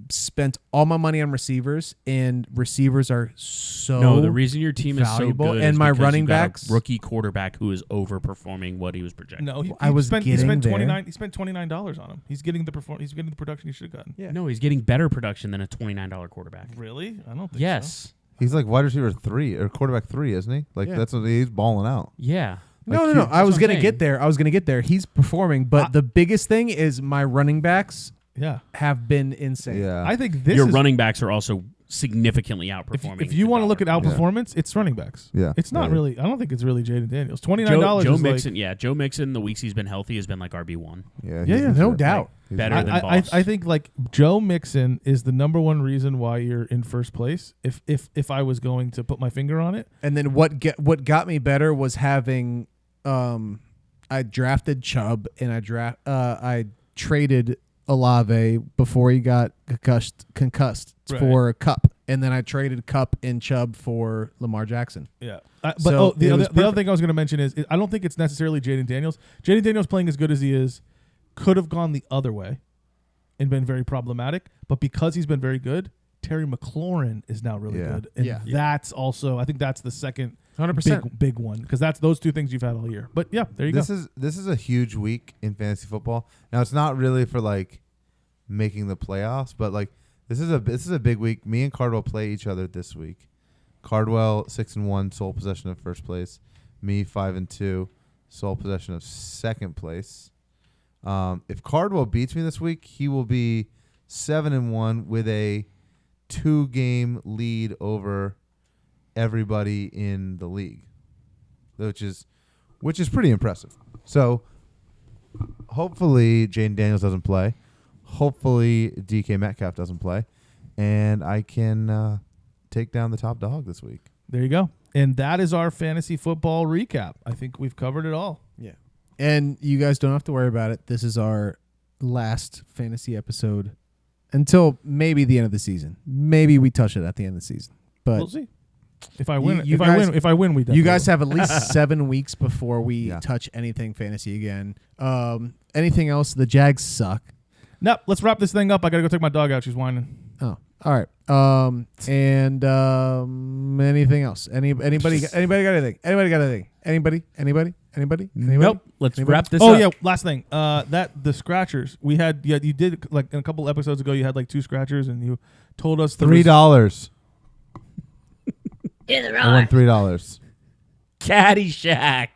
spent all my money on receivers, and receivers are so No, the reason your team is so valuable, good and is my because you running got a backs. rookie quarterback who is overperforming what he was projecting. No, he I was spent, getting he spent there. $29. He spent $29 on him. He's getting the production he should have gotten. Yeah. No, he's getting better production than a $29 quarterback. Really? I don't think so. Yes. He's like wide receiver 3 or quarterback 3, isn't he? Like Yeah. that's what he's balling out. Yeah. No. Like, I was what I'm gonna saying. get there. I was gonna get there. He's performing, but the biggest thing is my running backs Yeah. have been insane. Yeah. I think this Your is running backs are also significantly outperforming. if you the want to look at dollar. outperformance, it's running backs. Yeah. It's not Yeah. really. I don't think it's really Jaden Daniels. $29 Joe is Mixon, like, Joe Mixon, the weeks he's been healthy has been like RB1. Yeah. Yeah, he's no legit. doubt. He's Better legit. than I Boss. think like Joe Mixon is the number one reason why you're in first place. If I was going to put my finger on it, And then what got me better was having I drafted Chubb, and I traded Olave before he got concussed Right. for a Cup. and then I traded Cup and Chubb for Lamar Jackson. Yeah. But So the it was other perfect. thing I was going to mention is I don't think it's necessarily Jaden Daniels. Jaden Daniels playing as good as he is could have gone the other way and been very problematic. But because he's been very good, Terry McLaurin is now really good. And that's also, I think that's the second 100%. big one because that's those two things you've had all year. But yeah, there you go. This is a huge week in fantasy football. Now it's not really for like making the playoffs, but like this is a big week. Me and Cardwell play each other this week. Cardwell 6-1, sole possession of first place. Me 5-2, sole possession of second place. If Cardwell beats me this week, he will be 7-1 with a 2-game lead over everybody in the league, which is pretty impressive. So hopefully Jaden Daniels doesn't play. Hopefully DK Metcalf doesn't play, and I can take down the top dog this week. There you go. And that is our fantasy football recap. I think we've covered it all. Yeah. And you guys don't have to worry about it. This is our last fantasy episode until maybe the end of the season. Maybe we touch it at the end of the season. But we'll see. If I win, you if guys- I win, we definitely you guys will. have at least 7 weeks before we Yeah. touch anything fantasy again. Anything else? The Jags suck. Nope, let's wrap this thing up. I got to go take my dog out. She's whining. Oh, all right. And anything else? Anybody got anything? Anybody got anything? Anybody? Nope. Let's wrap this Oh up. yeah, last thing. That the scratchers we had. Yeah, you did like in a couple episodes ago. You had like 2 scratchers, and you told us there was- $3. Hear the I won roar. $3. Caddyshack.